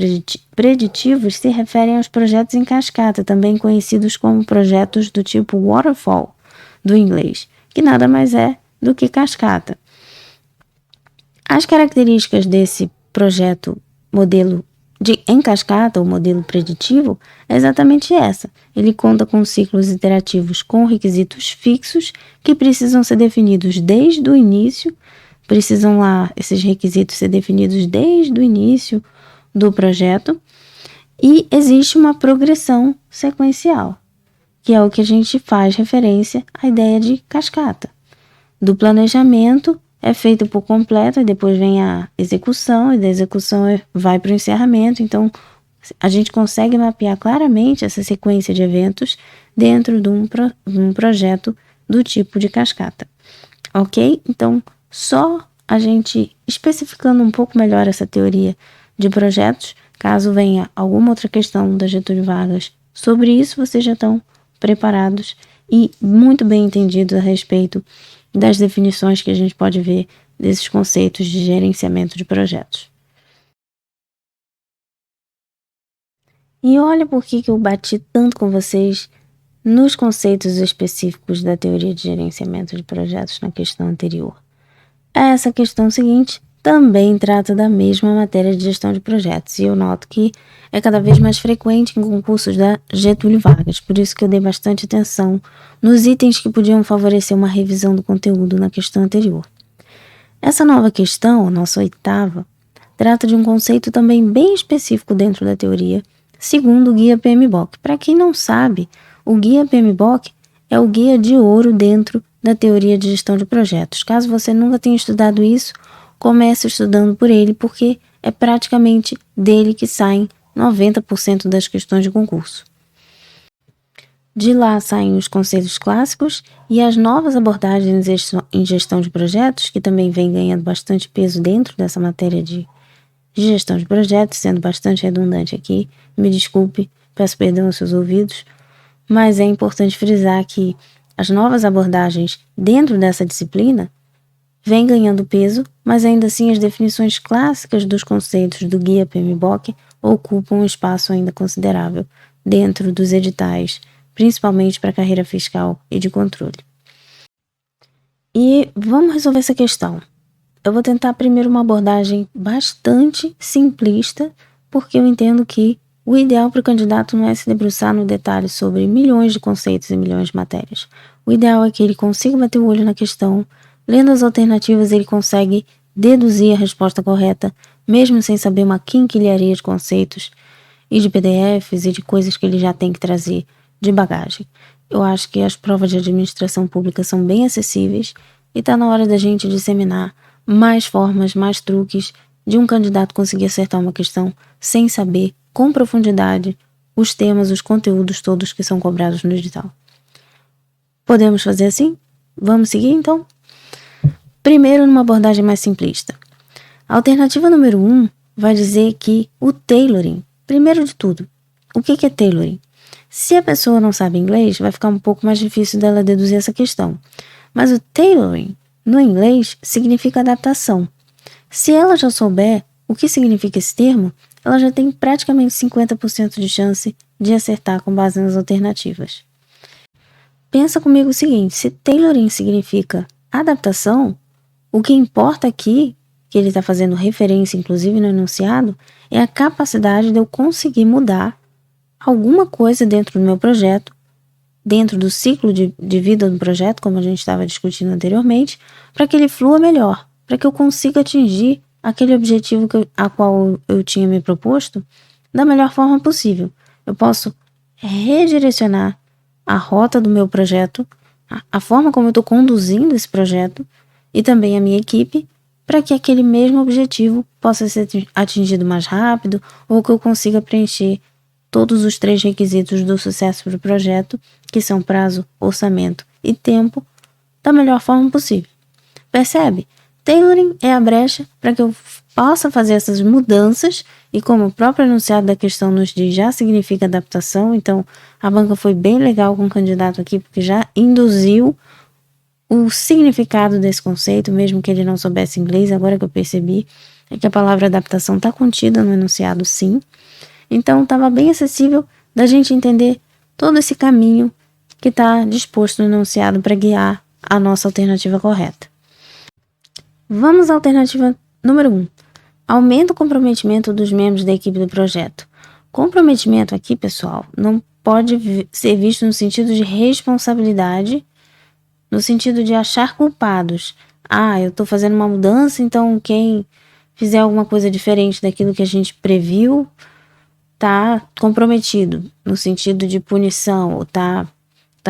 preditivos se referem aos projetos em cascata, também conhecidos como projetos do tipo waterfall, do inglês, que nada mais é do que cascata. As características desse projeto modelo em cascata, o modelo preditivo, é exatamente essa. Ele conta com ciclos iterativos com requisitos fixos que precisam ser definidos desde o início, esses requisitos ser definidos desde o início do projeto, e existe uma progressão sequencial, que é o que a gente faz referência à ideia de cascata. Do planejamento é feito por completo e depois vem a execução, e da execução vai para o encerramento. Então, a gente consegue mapear claramente essa sequência de eventos dentro de um projeto do tipo de cascata. Ok? Então, só a gente especificando um pouco melhor essa teoria de projetos, caso venha alguma outra questão da Getúlio Vargas sobre isso, vocês já estão preparados e muito bem entendidos a respeito das definições que a gente pode ver desses conceitos de gerenciamento de projetos. E olha por que eu bati tanto com vocês nos conceitos específicos da teoria de gerenciamento de projetos na questão anterior. Essa questão seguinte também trata da mesma matéria de gestão de projetos, e eu noto que é cada vez mais frequente em concursos da Getúlio Vargas, por isso que eu dei bastante atenção nos itens que podiam favorecer uma revisão do conteúdo na questão anterior. Essa nova questão, a nossa oitava, trata de um conceito também bem específico dentro da teoria, segundo o guia PMBOK. Para quem não sabe, O guia PMBOK é o guia de ouro dentro da teoria de gestão de projetos. Caso você nunca tenha estudado isso, comece estudando por ele, porque é praticamente dele que saem 90% das questões de concurso. De lá saem os conceitos clássicos e as novas abordagens em gestão de projetos, que também vem ganhando bastante peso dentro dessa matéria de gestão de projetos, sendo bastante redundante aqui. Me desculpe, peço perdão aos seus ouvidos, mas é importante frisar que as novas abordagens dentro dessa disciplina vêm ganhando peso, mas ainda assim as definições clássicas dos conceitos do guia PMBOK ocupam um espaço ainda considerável dentro dos editais, principalmente para a carreira fiscal e de controle. E vamos resolver essa questão. Eu vou tentar primeiro uma abordagem bastante simplista, porque eu entendo que o ideal para o candidato não é se debruçar no detalhe sobre milhões de conceitos e milhões de matérias. O ideal é que ele consiga bater o olho na questão, lendo as alternativas ele consegue deduzir a resposta correta, mesmo sem saber uma quinquilharia de conceitos e de PDFs e de coisas que ele já tem que trazer de bagagem. Eu acho que as provas de administração pública são bem acessíveis e está na hora da gente disseminar mais formas, mais truques de um candidato conseguir acertar uma questão sem saber com profundidade os temas, os conteúdos todos que são cobrados no edital. Podemos fazer assim? Vamos seguir então? Primeiro, numa abordagem mais simplista. A alternativa número 1 vai dizer que o tailoring, primeiro de tudo, o que é tailoring? Se a pessoa não sabe inglês, vai ficar um pouco mais difícil dela deduzir essa questão. Mas o tailoring, no inglês, significa adaptação. Se ela já souber o que significa esse termo, ela já tem praticamente 50% de chance de acertar com base nas alternativas. Pensa comigo o seguinte, se tailoring significa adaptação, o que importa aqui, que ele está fazendo referência inclusive no enunciado, é a capacidade de eu conseguir mudar alguma coisa dentro do meu projeto, dentro do ciclo de vida do projeto, como a gente estava discutindo anteriormente, para que ele flua melhor, para que eu consiga atingir aquele objetivo a qual eu tinha me proposto da melhor forma possível. Eu posso redirecionar a rota do meu projeto, a forma como eu estou conduzindo esse projeto e também a minha equipe, para que aquele mesmo objetivo possa ser atingido mais rápido ou que eu consiga preencher todos os 3 requisitos do sucesso do projeto, que são prazo, orçamento e tempo, da melhor forma possível. Percebe? Tailoring é a brecha para que eu possa fazer essas mudanças e, como o próprio enunciado da questão nos diz, já significa adaptação. Então a banca foi bem legal com o candidato aqui, porque já induziu o significado desse conceito, mesmo que ele não soubesse inglês. Agora que eu percebi é que a palavra adaptação está contida no enunciado, sim. Então estava bem acessível da gente entender todo esse caminho que está disposto no enunciado para guiar a nossa alternativa correta. Vamos à alternativa número 1. Aumenta o comprometimento dos membros da equipe do projeto. Comprometimento aqui, pessoal, não pode ser visto no sentido de responsabilidade, no sentido de achar culpados. Eu estou fazendo uma mudança, então quem fizer alguma coisa diferente daquilo que a gente previu está comprometido, no sentido de punição, ou tá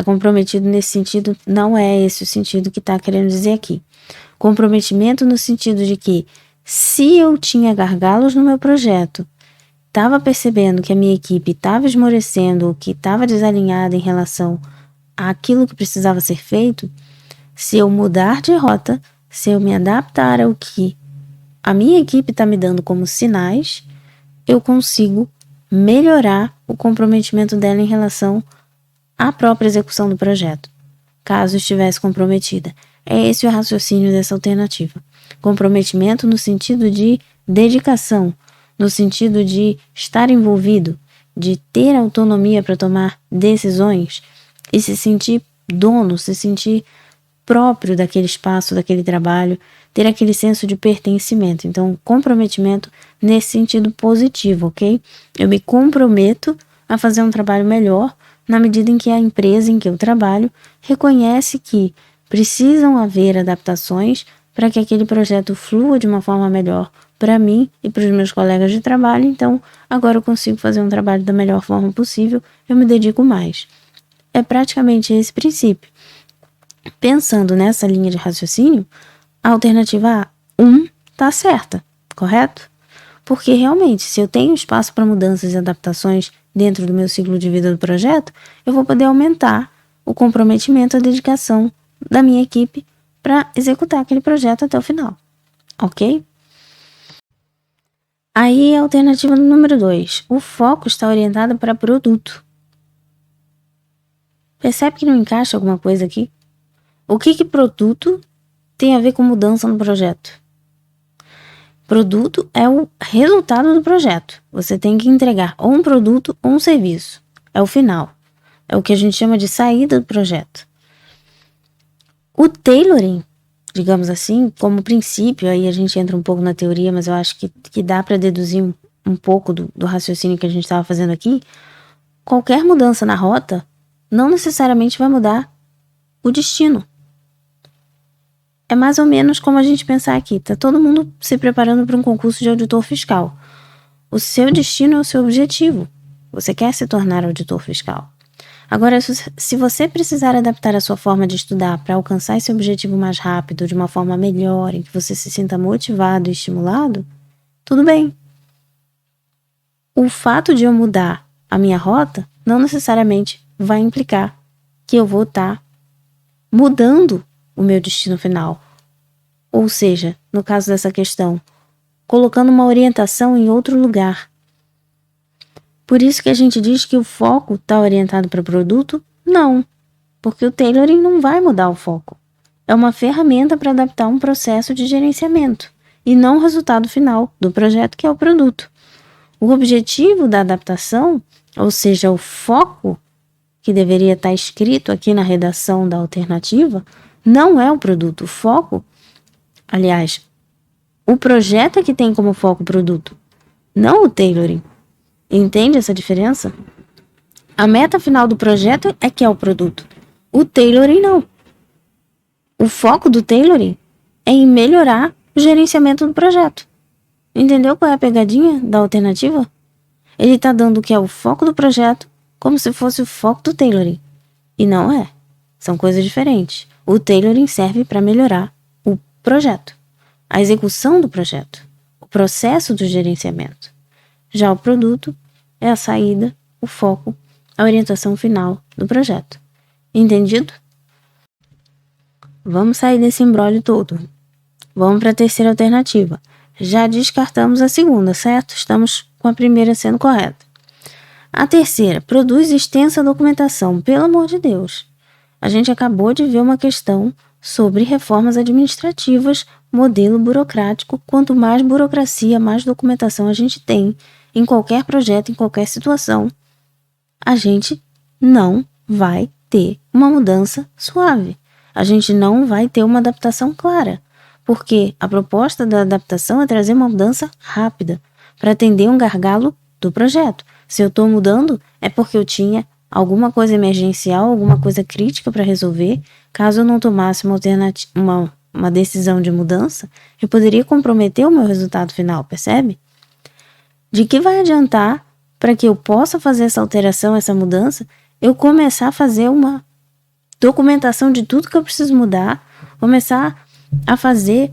comprometido nesse sentido. Não é esse o sentido que está querendo dizer aqui. Comprometimento no sentido de que, se eu tinha gargalos no meu projeto, estava percebendo que a minha equipe estava esmorecendo ou que estava desalinhada em relação àquilo que precisava ser feito, se eu mudar de rota, se eu me adaptar ao que a minha equipe está me dando como sinais, eu consigo melhorar o comprometimento dela em relação à própria execução do projeto, caso estivesse comprometida. É esse o raciocínio dessa alternativa. Comprometimento no sentido de dedicação, no sentido de estar envolvido, de ter autonomia para tomar decisões e se sentir dono, se sentir próprio daquele espaço, daquele trabalho, ter aquele senso de pertencimento. Então, comprometimento nesse sentido positivo, ok? Eu me comprometo a fazer um trabalho melhor na medida em que a empresa em que eu trabalho reconhece que precisam haver adaptações para que aquele projeto flua de uma forma melhor para mim e para os meus colegas de trabalho. Então, agora eu consigo fazer um trabalho da melhor forma possível, eu me dedico mais. é praticamente esse princípio. Pensando nessa linha de raciocínio, a alternativa A1 está certa, correto? Porque realmente, se eu tenho espaço para mudanças e adaptações dentro do meu ciclo de vida do projeto, eu vou poder aumentar o comprometimento, a dedicação da minha equipe para executar aquele projeto até o final, ok? Aí a alternativa número 2, o foco está orientado para produto. Percebe que não encaixa alguma coisa aqui? O que produto tem a ver com mudança no projeto? Produto é o resultado do projeto. Você tem que entregar ou um produto ou um serviço. É o final. É o que a gente chama de saída do projeto. O tailoring, digamos assim, como princípio, aí a gente entra um pouco na teoria, mas eu acho que dá para deduzir um pouco do raciocínio que a gente estava fazendo aqui. Qualquer mudança na rota não necessariamente vai mudar o destino. É mais ou menos como a gente pensar aqui. Tá todo mundo se preparando para um concurso de auditor fiscal. O seu destino é o seu objetivo. Você quer se tornar auditor fiscal. Agora, se você precisar adaptar a sua forma de estudar para alcançar esse objetivo mais rápido, de uma forma melhor, em que você se sinta motivado e estimulado, tudo bem. O fato de eu mudar a minha rota não necessariamente vai implicar que eu vou estar mudando o meu destino final. Ou seja, no caso dessa questão, colocando uma orientação em outro lugar. Por isso que a gente diz que o foco está orientado para o produto? Não, porque o tailoring não vai mudar o foco. É uma ferramenta para adaptar um processo de gerenciamento e não o resultado final do projeto, que é o produto. O objetivo da adaptação, ou seja, o foco que deveria estar escrito aqui na redação da alternativa, não é o produto. O foco, aliás, o projeto é que tem como foco o produto, não o tailoring. Entende essa diferença? A meta final do projeto é que é o produto. O tailoring não. O foco do tailoring é em melhorar o gerenciamento do projeto. Entendeu qual é a pegadinha da alternativa? Ele está dando o que é o foco do projeto como se fosse o foco do tailoring. E não é. São coisas diferentes. O tailoring serve para melhorar o projeto, a execução do projeto, o processo do gerenciamento. Já o produto é a saída, o foco, a orientação final do projeto. Entendido? Vamos sair desse imbróglio todo. Vamos para a terceira alternativa. Já descartamos a segunda, certo? Estamos com a primeira sendo correta. A terceira, produz extensa documentação. Pelo amor de Deus. A gente acabou de ver uma questão sobre reformas administrativas, modelo burocrático. Quanto mais burocracia, mais documentação a gente tem em qualquer projeto, em qualquer situação, a gente não vai ter uma mudança suave. A gente não vai ter uma adaptação clara, porque a proposta da adaptação é trazer uma mudança rápida para atender um gargalo do projeto. Se eu estou mudando, é porque eu tinha alguma coisa emergencial, alguma coisa crítica para resolver. Caso eu não tomasse uma decisão de mudança, eu poderia comprometer o meu resultado final, percebe? De que vai adiantar, para que eu possa fazer essa alteração, essa mudança, eu começar a fazer uma documentação de tudo que eu preciso mudar, começar a fazer,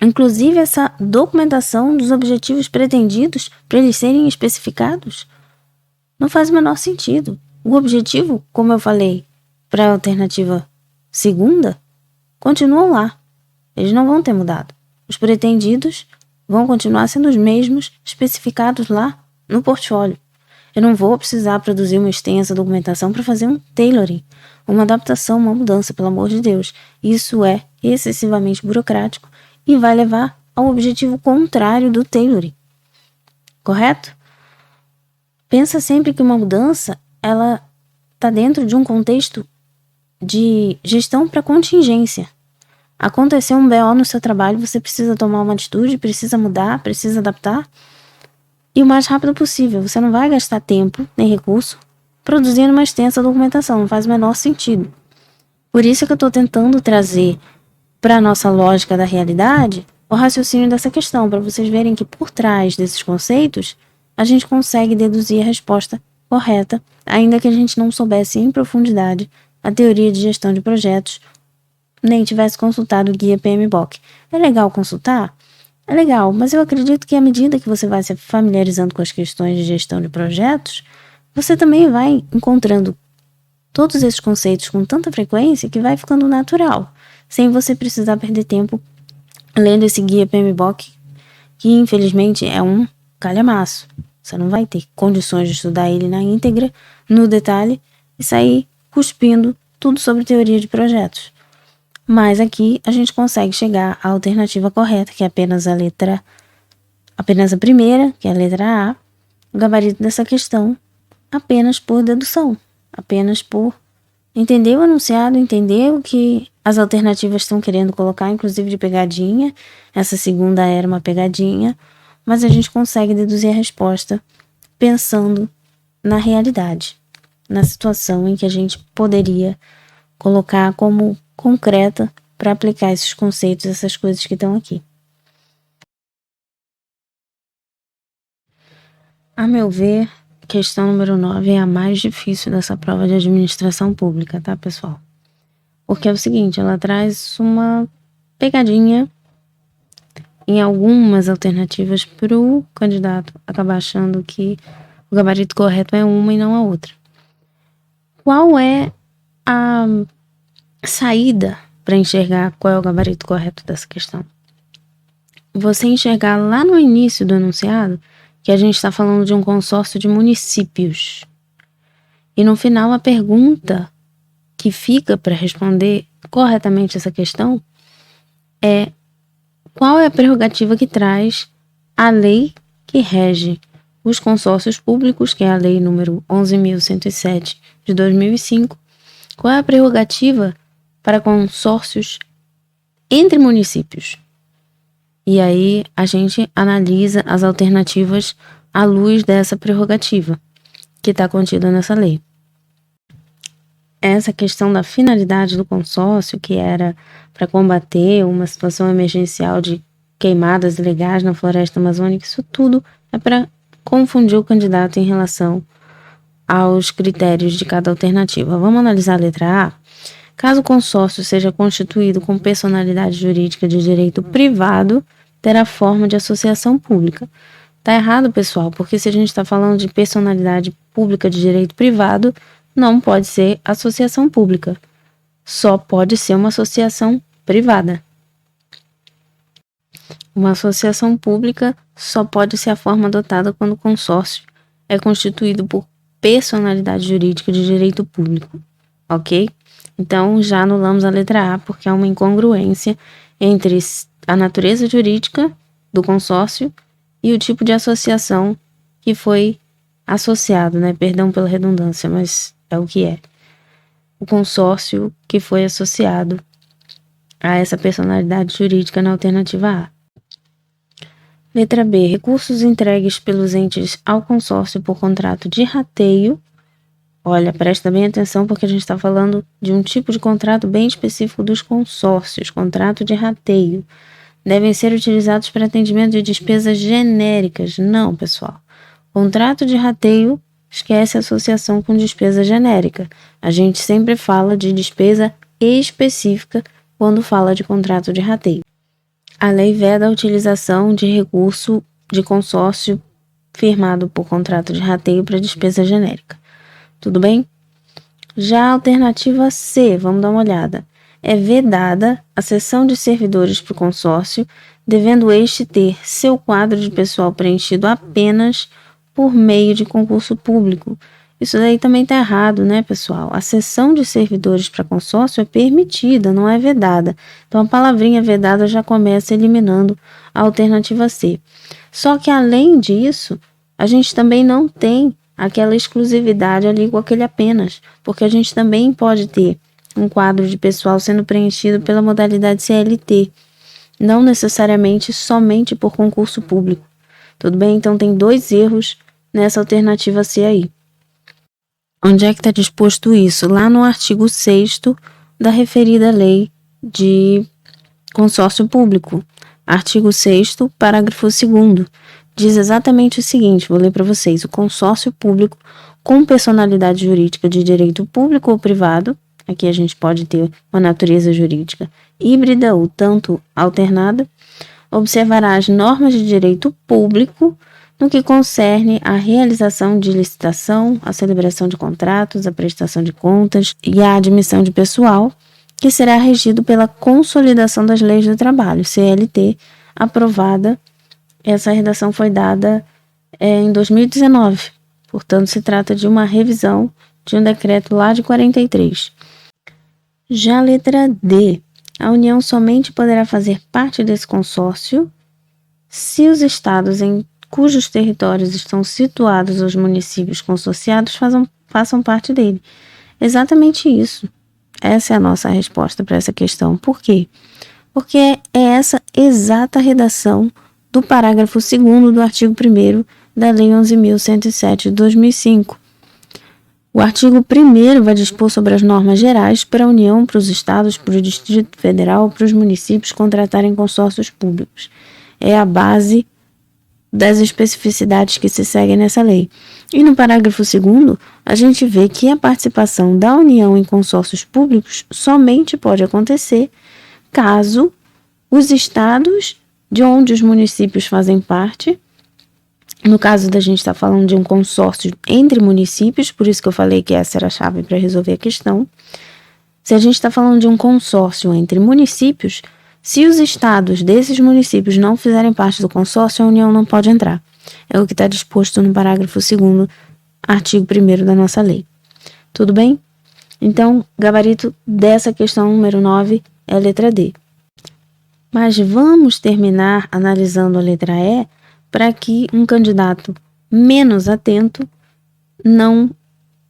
inclusive, essa documentação dos objetivos pretendidos para eles serem especificados? Não faz o menor sentido. O objetivo, como eu falei, para a alternativa segunda, continuam lá. Eles não vão ter mudado. Os pretendidos vão continuar sendo os mesmos especificados lá no portfólio. Eu não vou precisar produzir uma extensa documentação para fazer um tailoring, uma adaptação, uma mudança, pelo amor de Deus. Isso é excessivamente burocrático e vai levar ao objetivo contrário do tailoring. Correto? Pensa sempre que uma mudança, ela está dentro de um contexto de gestão para contingência. Aconteceu um BO no seu trabalho, você precisa tomar uma atitude, precisa mudar, precisa adaptar. E o mais rápido possível. Você não vai gastar tempo nem recurso produzindo uma extensa documentação. Não faz o menor sentido. Por isso que eu estou tentando trazer para a nossa lógica da realidade o raciocínio dessa questão, para vocês verem que por trás desses conceitos a gente consegue deduzir a resposta correta, ainda que a gente não soubesse em profundidade a teoria de gestão de projetos, nem tivesse consultado o guia PMBOK. É legal consultar? É legal, mas eu acredito que à medida que você vai se familiarizando com as questões de gestão de projetos, você também vai encontrando todos esses conceitos com tanta frequência que vai ficando natural, sem você precisar perder tempo lendo esse guia PMBOK, que infelizmente é um calhamaço. Você não vai ter condições de estudar ele na íntegra, no detalhe, e sair cuspindo tudo sobre teoria de projetos. Mas aqui a gente consegue chegar à alternativa correta, que é apenas a primeira, que é a letra A, o gabarito dessa questão, apenas por dedução, apenas por entender o enunciado, entender o que as alternativas estão querendo colocar, inclusive de pegadinha. Essa segunda era uma pegadinha, mas a gente consegue deduzir a resposta pensando na realidade, na situação em que a gente poderia colocar como concreta para aplicar esses conceitos, essas coisas que estão aqui. A meu ver, questão número 9 é a mais difícil dessa prova de administração pública, tá, pessoal? Porque é o seguinte, ela traz uma pegadinha em algumas alternativas para o candidato acabar achando que o gabarito correto é uma e não a outra. Qual é a saída para enxergar qual é o gabarito correto dessa questão? Você enxergar lá no início do enunciado que a gente está falando de um consórcio de municípios. E no final a pergunta que fica para responder corretamente essa questão é: qual é a prerrogativa que traz a lei que rege os consórcios públicos, que é a lei número 11.107 de 2005, qual é a prerrogativa para consórcios entre municípios? E aí a gente analisa as alternativas à luz dessa prerrogativa que está contida nessa lei. Essa questão da finalidade do consórcio, que era para combater uma situação emergencial de queimadas ilegais na floresta amazônica, isso tudo é para confundir o candidato em relação aos critérios de cada alternativa. Vamos analisar a letra A? Caso o consórcio seja constituído com personalidade jurídica de direito privado, terá forma de associação pública. Tá errado, pessoal, porque se a gente está falando de personalidade pública de direito privado, não pode ser associação pública. Só pode ser uma associação privada. Uma associação pública só pode ser a forma adotada quando o consórcio é constituído por personalidade jurídica de direito público, ok? Então, já anulamos a letra A, porque há uma incongruência entre a natureza jurídica do consórcio e o tipo de associação que foi associado, né? Perdão pela redundância, mas é o que é. O consórcio que foi associado a essa personalidade jurídica na alternativa A. Letra B. Recursos entregues pelos entes ao consórcio por contrato de rateio. Olha, presta bem atenção porque a gente está falando de um tipo de contrato bem específico dos consórcios, contrato de rateio. Devem ser utilizados para atendimento de despesas genéricas. Não, pessoal. Contrato de rateio, esquece a associação com despesa genérica. A gente sempre fala de despesa específica quando fala de contrato de rateio. A lei veda a utilização de recurso de consórcio firmado por contrato de rateio para despesa genérica. Tudo bem? Já a alternativa C, vamos dar uma olhada. É vedada a cessão de servidores para o consórcio, devendo este ter seu quadro de pessoal preenchido apenas por meio de concurso público. Isso daí também está errado, né, pessoal? A cessão de servidores para consórcio é permitida, não é vedada. Então, a palavrinha vedada já começa eliminando a alternativa C. Só que, além disso, a gente também não tem aquela exclusividade ali com aquele apenas, porque a gente também pode ter um quadro de pessoal sendo preenchido pela modalidade CLT, não necessariamente somente por concurso público. Tudo bem? Então, tem 2 erros nessa alternativa C aí. Onde é que está disposto isso? Lá no artigo 6º da referida lei de consórcio público. Artigo 6º, parágrafo 2º. Diz exatamente o seguinte, vou ler para vocês. O consórcio público com personalidade jurídica de direito público ou privado. Aqui a gente pode ter uma natureza jurídica híbrida ou tanto alternada. Observará as normas de direito público no que concerne à realização de licitação, a celebração de contratos, a prestação de contas e a admissão de pessoal, que será regido pela Consolidação das Leis do Trabalho, CLT, aprovada. Essa redação foi dada em 2019, portanto se trata de uma revisão de um decreto lá de 43. Já a letra D, a União somente poderá fazer parte desse consórcio se os estados em cujos territórios estão situados os municípios consorciados façam parte dele. Exatamente isso. Essa é a nossa resposta para essa questão. Por quê? Porque é essa exata redação do parágrafo 2º do artigo 1º da Lei 11.107 de 2005. O artigo 1º vai dispor sobre as normas gerais para a União, para os estados, para o Distrito Federal, para os municípios contratarem consórcios públicos. É a base das especificidades que se seguem nessa lei. E no parágrafo 2º, a gente vê que a participação da União em consórcios públicos somente pode acontecer caso os estados de onde os municípios fazem parte, no caso da gente estar falando de um consórcio entre municípios, por isso que eu falei que essa era a chave para resolver a questão. Se a gente está falando de um consórcio entre municípios, se os estados desses municípios não fizerem parte do consórcio, a União não pode entrar. É o que está disposto no parágrafo 2º, artigo 1º da nossa lei. Tudo bem? Então, gabarito dessa questão número 9 é a letra D. Mas vamos terminar analisando a letra E para que um candidato menos atento não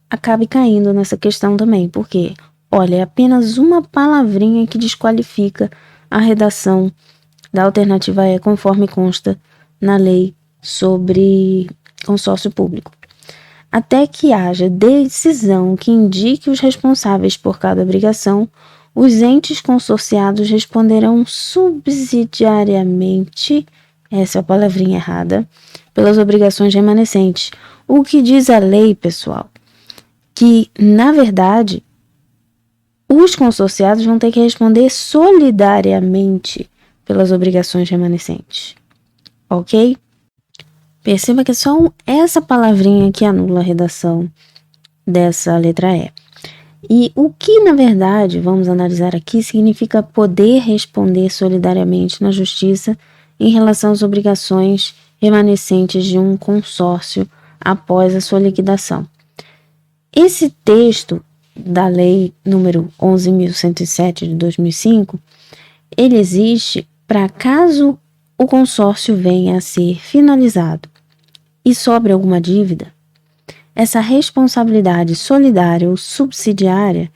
acabe caindo nessa questão também. Por quê? Olha, é apenas uma palavrinha que desqualifica a redação da alternativa E conforme consta na lei sobre consórcio público. Até que haja decisão que indique os responsáveis por cada obrigação, os entes consorciados responderão subsidiariamente, essa é a palavrinha errada, pelas obrigações remanescentes. O que diz a lei, pessoal? Que, na verdade, os consorciados vão ter que responder solidariamente pelas obrigações remanescentes. Ok? Perceba que é só essa palavrinha que anula a redação dessa letra E. E o que, na verdade, vamos analisar aqui, significa poder responder solidariamente na justiça em relação às obrigações remanescentes de um consórcio após a sua liquidação. Esse texto da lei número 11.107 de 2005, ele existe para caso o consórcio venha a ser finalizado e sobre alguma dívida, essa responsabilidade solidária ou subsidiária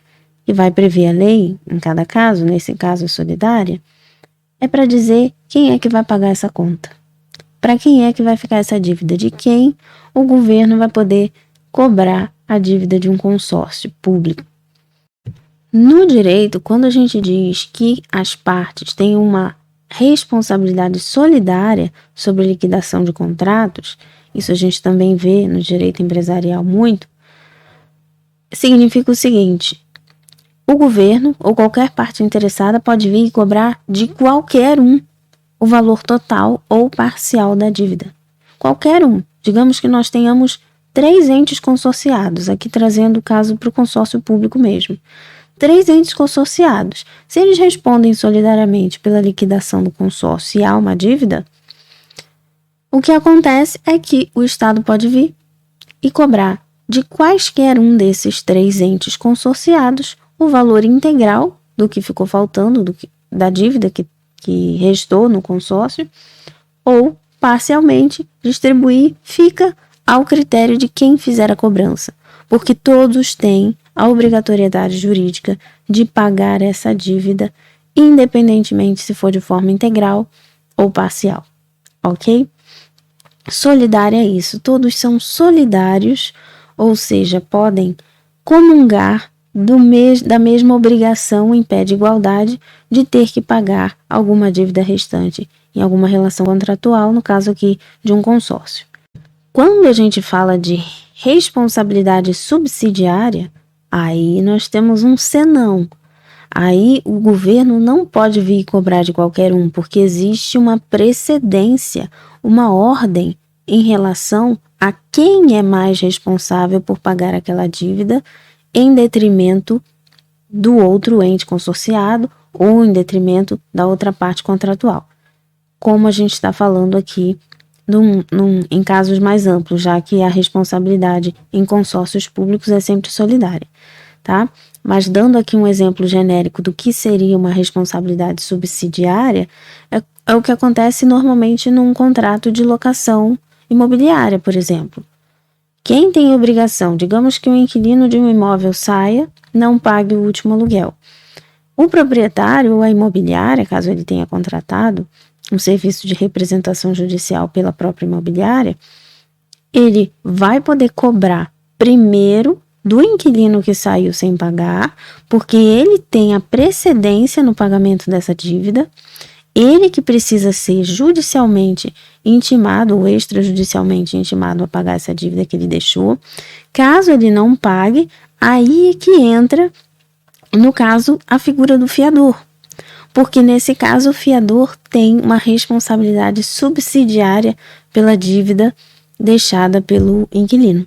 que vai prever a lei em cada caso, nesse caso solidária, é para dizer quem é que vai pagar essa conta. Para quem é que vai ficar essa dívida? De quem o governo vai poder cobrar a dívida de um consórcio público. No direito, quando a gente diz que as partes têm uma responsabilidade solidária sobre a liquidação de contratos, isso a gente também vê no direito empresarial muito, significa o seguinte: o governo ou qualquer parte interessada pode vir e cobrar de qualquer um o valor total ou parcial da dívida. Qualquer um. Digamos que nós tenhamos 3 entes consorciados, aqui trazendo o caso para o consórcio público mesmo. 3 entes consorciados. Se eles respondem solidariamente pela liquidação do consórcio e há uma dívida, o que acontece é que o Estado pode vir e cobrar de quaisquer um desses 3 entes consorciados o valor integral do que ficou faltando, da dívida que restou no consórcio, ou parcialmente distribuir, fica ao critério de quem fizer a cobrança, porque todos têm a obrigatoriedade jurídica de pagar essa dívida, independentemente se for de forma integral ou parcial, ok? Solidária é isso, todos são solidários, ou seja, podem comungar da mesma obrigação em pé de igualdade de ter que pagar alguma dívida restante em alguma relação contratual, no caso aqui de um consórcio. Quando a gente fala de responsabilidade subsidiária, aí nós temos um senão. Aí o governo não pode vir cobrar de qualquer um, porque existe uma precedência, uma ordem em relação a quem é mais responsável por pagar aquela dívida em detrimento do outro ente consorciado ou em detrimento da outra parte contratual. Como a gente está falando aqui em casos mais amplos, já que a responsabilidade em consórcios públicos é sempre solidária, tá? Mas dando aqui um exemplo genérico do que seria uma responsabilidade subsidiária, é o que acontece normalmente num contrato de locação imobiliária, por exemplo. Quem tem obrigação, digamos que o inquilino de um imóvel saia, não pague o último aluguel. O proprietário ou a imobiliária, caso ele tenha contratado um serviço de representação judicial pela própria imobiliária, ele vai poder cobrar primeiro do inquilino que saiu sem pagar, porque ele tem a precedência no pagamento dessa dívida, ele que precisa ser judicialmente intimado ou extrajudicialmente intimado a pagar essa dívida que ele deixou. Caso ele não pague, aí é que entra, no caso, a figura do fiador. Porque nesse caso o fiador tem uma responsabilidade subsidiária pela dívida deixada pelo inquilino.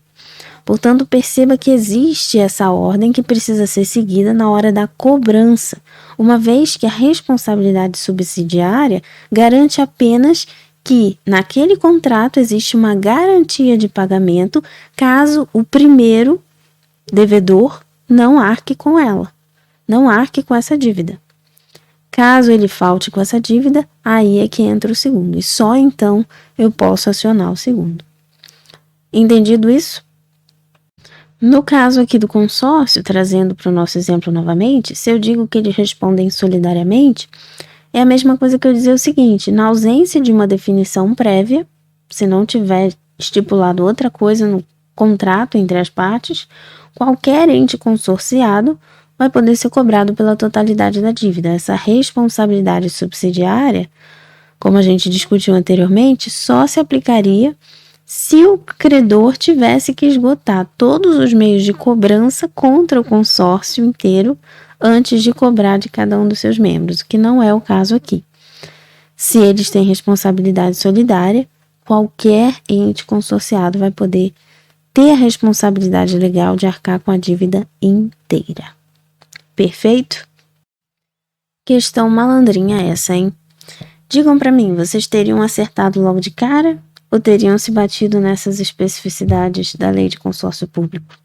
Portanto, perceba que existe essa ordem que precisa ser seguida na hora da cobrança, uma vez que a responsabilidade subsidiária garante apenas que naquele contrato existe uma garantia de pagamento caso o primeiro devedor não arque com ela, não arque com essa dívida. Caso ele falte com essa dívida, aí é que entra o segundo, e só então eu posso acionar o segundo. Entendido isso? No caso aqui do consórcio, trazendo para o nosso exemplo novamente, se eu digo que eles respondem solidariamente, é a mesma coisa que eu dizer o seguinte: na ausência de uma definição prévia, se não tiver estipulado outra coisa no contrato entre as partes, qualquer ente consorciado vai poder ser cobrado pela totalidade da dívida. Essa responsabilidade subsidiária, como a gente discutiu anteriormente, só se aplicaria se o credor tivesse que esgotar todos os meios de cobrança contra o consórcio inteiro antes de cobrar de cada um dos seus membros, o que não é o caso aqui. Se eles têm responsabilidade solidária, qualquer ente consorciado vai poder ter a responsabilidade legal de arcar com a dívida inteira. Perfeito? Questão malandrinha essa, hein? Digam para mim, vocês teriam acertado logo de cara ou teriam se batido nessas especificidades da lei de consórcio público?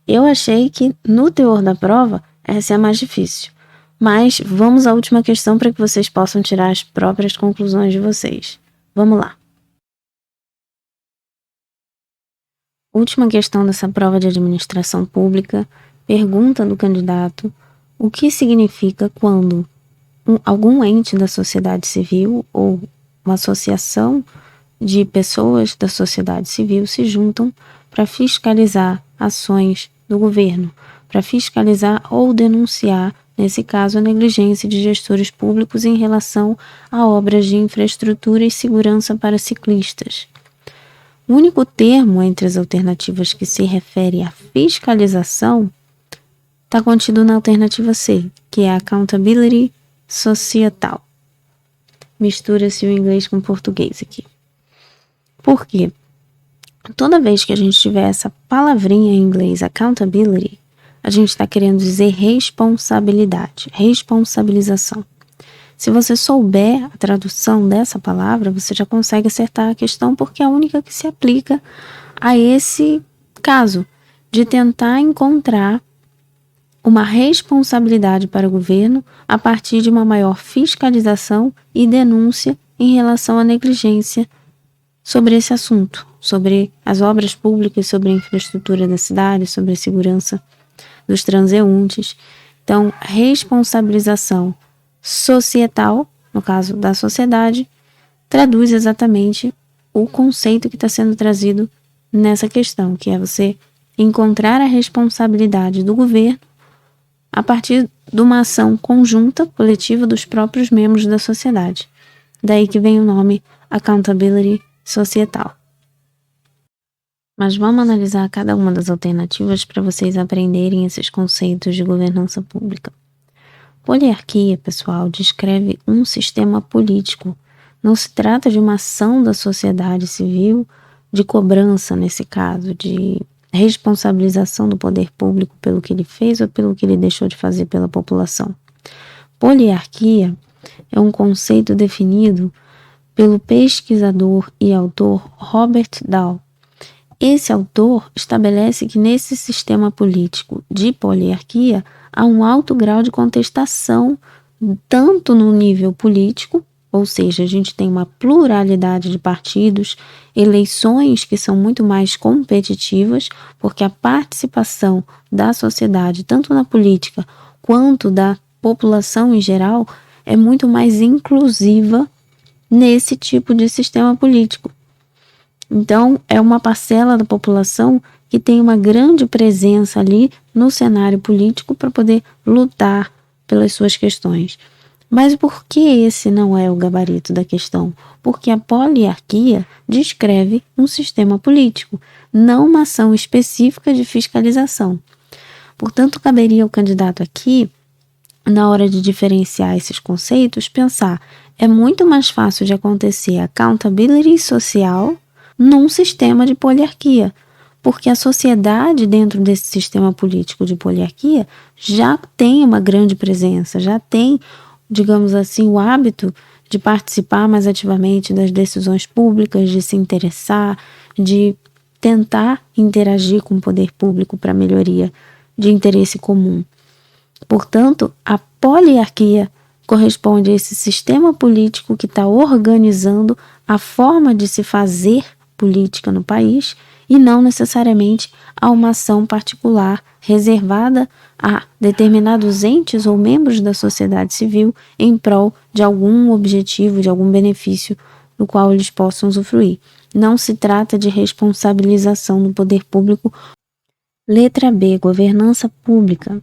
Eu achei que, no teor da prova, essa é a mais difícil. Mas vamos à última questão para que vocês possam tirar as próprias conclusões de vocês. Vamos lá. Última questão dessa prova de administração pública. Pergunta do candidato: o que significa quando algum ente da sociedade civil ou uma associação de pessoas da sociedade civil se juntam para fiscalizar ações do governo, para fiscalizar ou denunciar, nesse caso, a negligência de gestores públicos em relação a obras de infraestrutura e segurança para ciclistas. O único termo entre as alternativas que se refere à fiscalização está contido na alternativa C, que é accountability societal. Mistura-se o inglês com o português aqui. Por quê? Toda vez que a gente tiver essa palavrinha em inglês, accountability, a gente está querendo dizer responsabilidade, responsabilização. Se você souber a tradução dessa palavra, você já consegue acertar a questão, porque é a única que se aplica a esse caso, de tentar encontrar uma responsabilidade para o governo a partir de uma maior fiscalização e denúncia em relação à negligência sobre esse assunto, sobre as obras públicas, sobre a infraestrutura da cidade, sobre a segurança dos transeuntes. Então, responsabilização societal, no caso da sociedade, traduz exatamente o conceito que está sendo trazido nessa questão, que é você encontrar a responsabilidade do governo a partir de uma ação conjunta, coletiva dos próprios membros da sociedade. Daí que vem o nome accountability societal. Mas vamos analisar cada uma das alternativas para vocês aprenderem esses conceitos de governança pública. Poliarquia, pessoal, descreve um sistema político. Não se trata de uma ação da sociedade civil, de cobrança, nesse caso, de responsabilização do poder público pelo que ele fez ou pelo que ele deixou de fazer pela população. Poliarquia é um conceito definido pelo pesquisador e autor Robert Dahl. Esse autor estabelece que nesse sistema político de poliarquia há um alto grau de contestação, tanto no nível político, ou seja, a gente tem uma pluralidade de partidos, eleições que são muito mais competitivas, porque a participação da sociedade, tanto na política quanto da população em geral, é muito mais inclusiva nesse tipo de sistema político. Então, é uma parcela da população que tem uma grande presença ali no cenário político para poder lutar pelas suas questões. Mas por que esse não é o gabarito da questão? Porque a poliarquia descreve um sistema político, não uma ação específica de fiscalização. Portanto, caberia ao candidato aqui, na hora de diferenciar esses conceitos, pensar: é muito mais fácil de acontecer accountability social num sistema de poliarquia, porque a sociedade dentro desse sistema político de poliarquia já tem uma grande presença, já tem, digamos assim, o hábito de participar mais ativamente das decisões públicas, de se interessar, de tentar interagir com o poder público para melhoria de interesse comum. Portanto, a poliarquia corresponde a esse sistema político que está organizando a forma de se fazer política no país e não necessariamente a uma ação particular reservada a determinados entes ou membros da sociedade civil em prol de algum objetivo, de algum benefício do qual eles possam usufruir. Não se trata de responsabilização do poder público. Letra B, governança pública.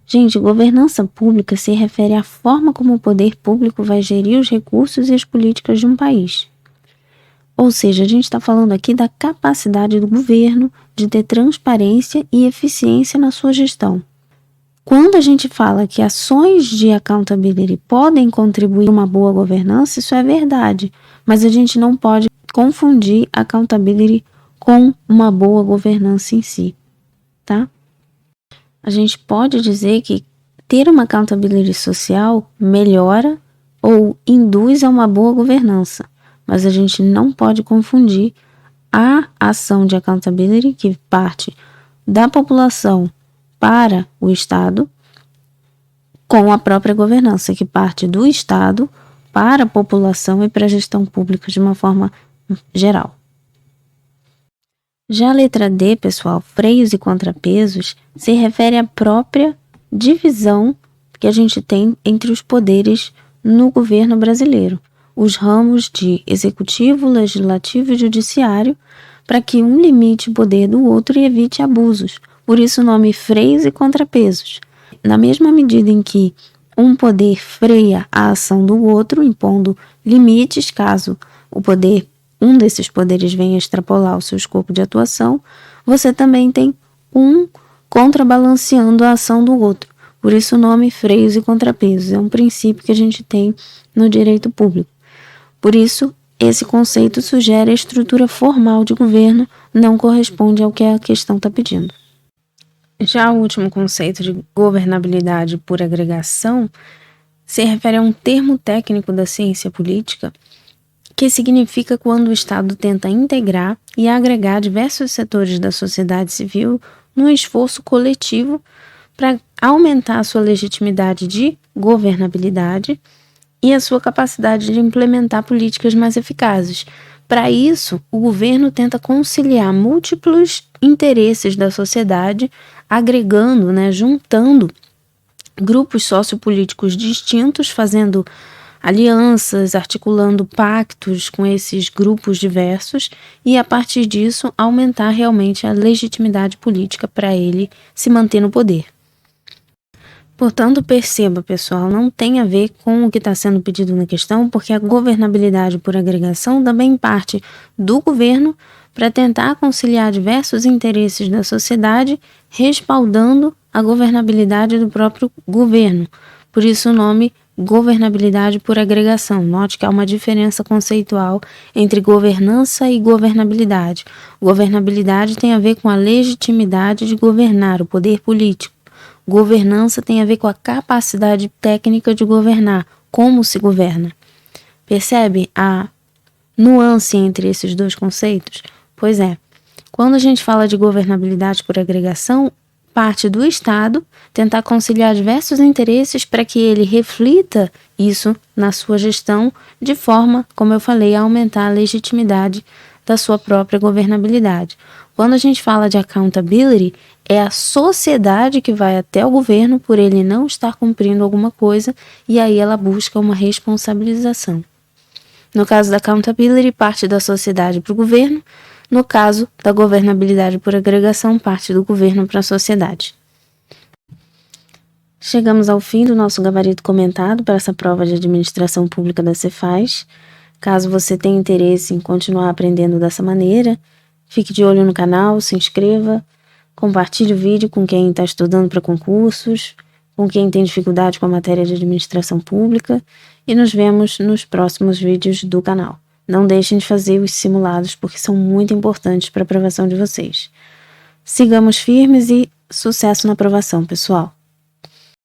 Gente, governança pública se refere à forma como o poder público vai gerir os recursos e as políticas de um país. Ou seja, a gente está falando aqui da capacidade do governo de ter transparência e eficiência na sua gestão. Quando a gente fala que ações de accountability podem contribuir para uma boa governança, isso é verdade, mas a gente não pode confundir accountability com uma boa governança em si, tá? A gente pode dizer que ter uma accountability social melhora ou induz a uma boa governança, mas a gente não pode confundir a ação de accountability que parte da população para o Estado com a própria governança que parte do Estado para a população e para a gestão pública de uma forma geral. Já a letra D, pessoal, freios e contrapesos, se refere à própria divisão que a gente tem entre os poderes no governo brasileiro, os ramos de executivo, legislativo e judiciário, para que um limite o poder do outro e evite abusos. Por isso o nome freios e contrapesos. Na mesma medida em que um poder freia a ação do outro, impondo limites caso um desses poderes venha extrapolar o seu escopo de atuação, você também tem um contrabalanceando a ação do outro. Por isso o nome freios e contrapesos. É um princípio que a gente tem no direito público. Por isso, esse conceito sugere a estrutura formal de governo, não corresponde ao que a questão está pedindo. Já o último conceito de governabilidade por agregação se refere a um termo técnico da ciência política que significa quando o Estado tenta integrar e agregar diversos setores da sociedade civil num esforço coletivo para aumentar a sua legitimidade de governabilidade e a sua capacidade de implementar políticas mais eficazes. Para isso, o governo tenta conciliar múltiplos interesses da sociedade, agregando, juntando grupos sociopolíticos distintos, fazendo alianças, articulando pactos com esses grupos diversos e, a partir disso, aumentar realmente a legitimidade política para ele se manter no poder. Portanto, perceba, pessoal, não tem a ver com o que está sendo pedido na questão, porque a governabilidade por agregação também parte do governo para tentar conciliar diversos interesses da sociedade, respaldando a governabilidade do próprio governo. Por isso o nome governabilidade por agregação. Note que há uma diferença conceitual entre governança e governabilidade. Governabilidade tem a ver com a legitimidade de governar, o poder político. Governança tem a ver com a capacidade técnica de governar, como se governa. Percebe a nuance entre esses dois conceitos? Pois é, quando a gente fala de governabilidade por agregação, parte do Estado tentar conciliar diversos interesses para que ele reflita isso na sua gestão, de forma, como eu falei, a aumentar a legitimidade da sua própria governabilidade. Quando a gente fala de accountability, é a sociedade que vai até o governo por ele não estar cumprindo alguma coisa e aí ela busca uma responsabilização. No caso da accountability, parte da sociedade para o governo. No caso da governabilidade por agregação, parte do governo para a sociedade. Chegamos ao fim do nosso gabarito comentado para essa prova de administração pública da Cefaz. Caso você tenha interesse em continuar aprendendo dessa maneira, fique de olho no canal, se inscreva, compartilhe o vídeo com quem está estudando para concursos, com quem tem dificuldade com a matéria de administração pública e nos vemos nos próximos vídeos do canal. Não deixem de fazer os simulados porque são muito importantes para a aprovação de vocês. Sigamos firmes e sucesso na aprovação, pessoal!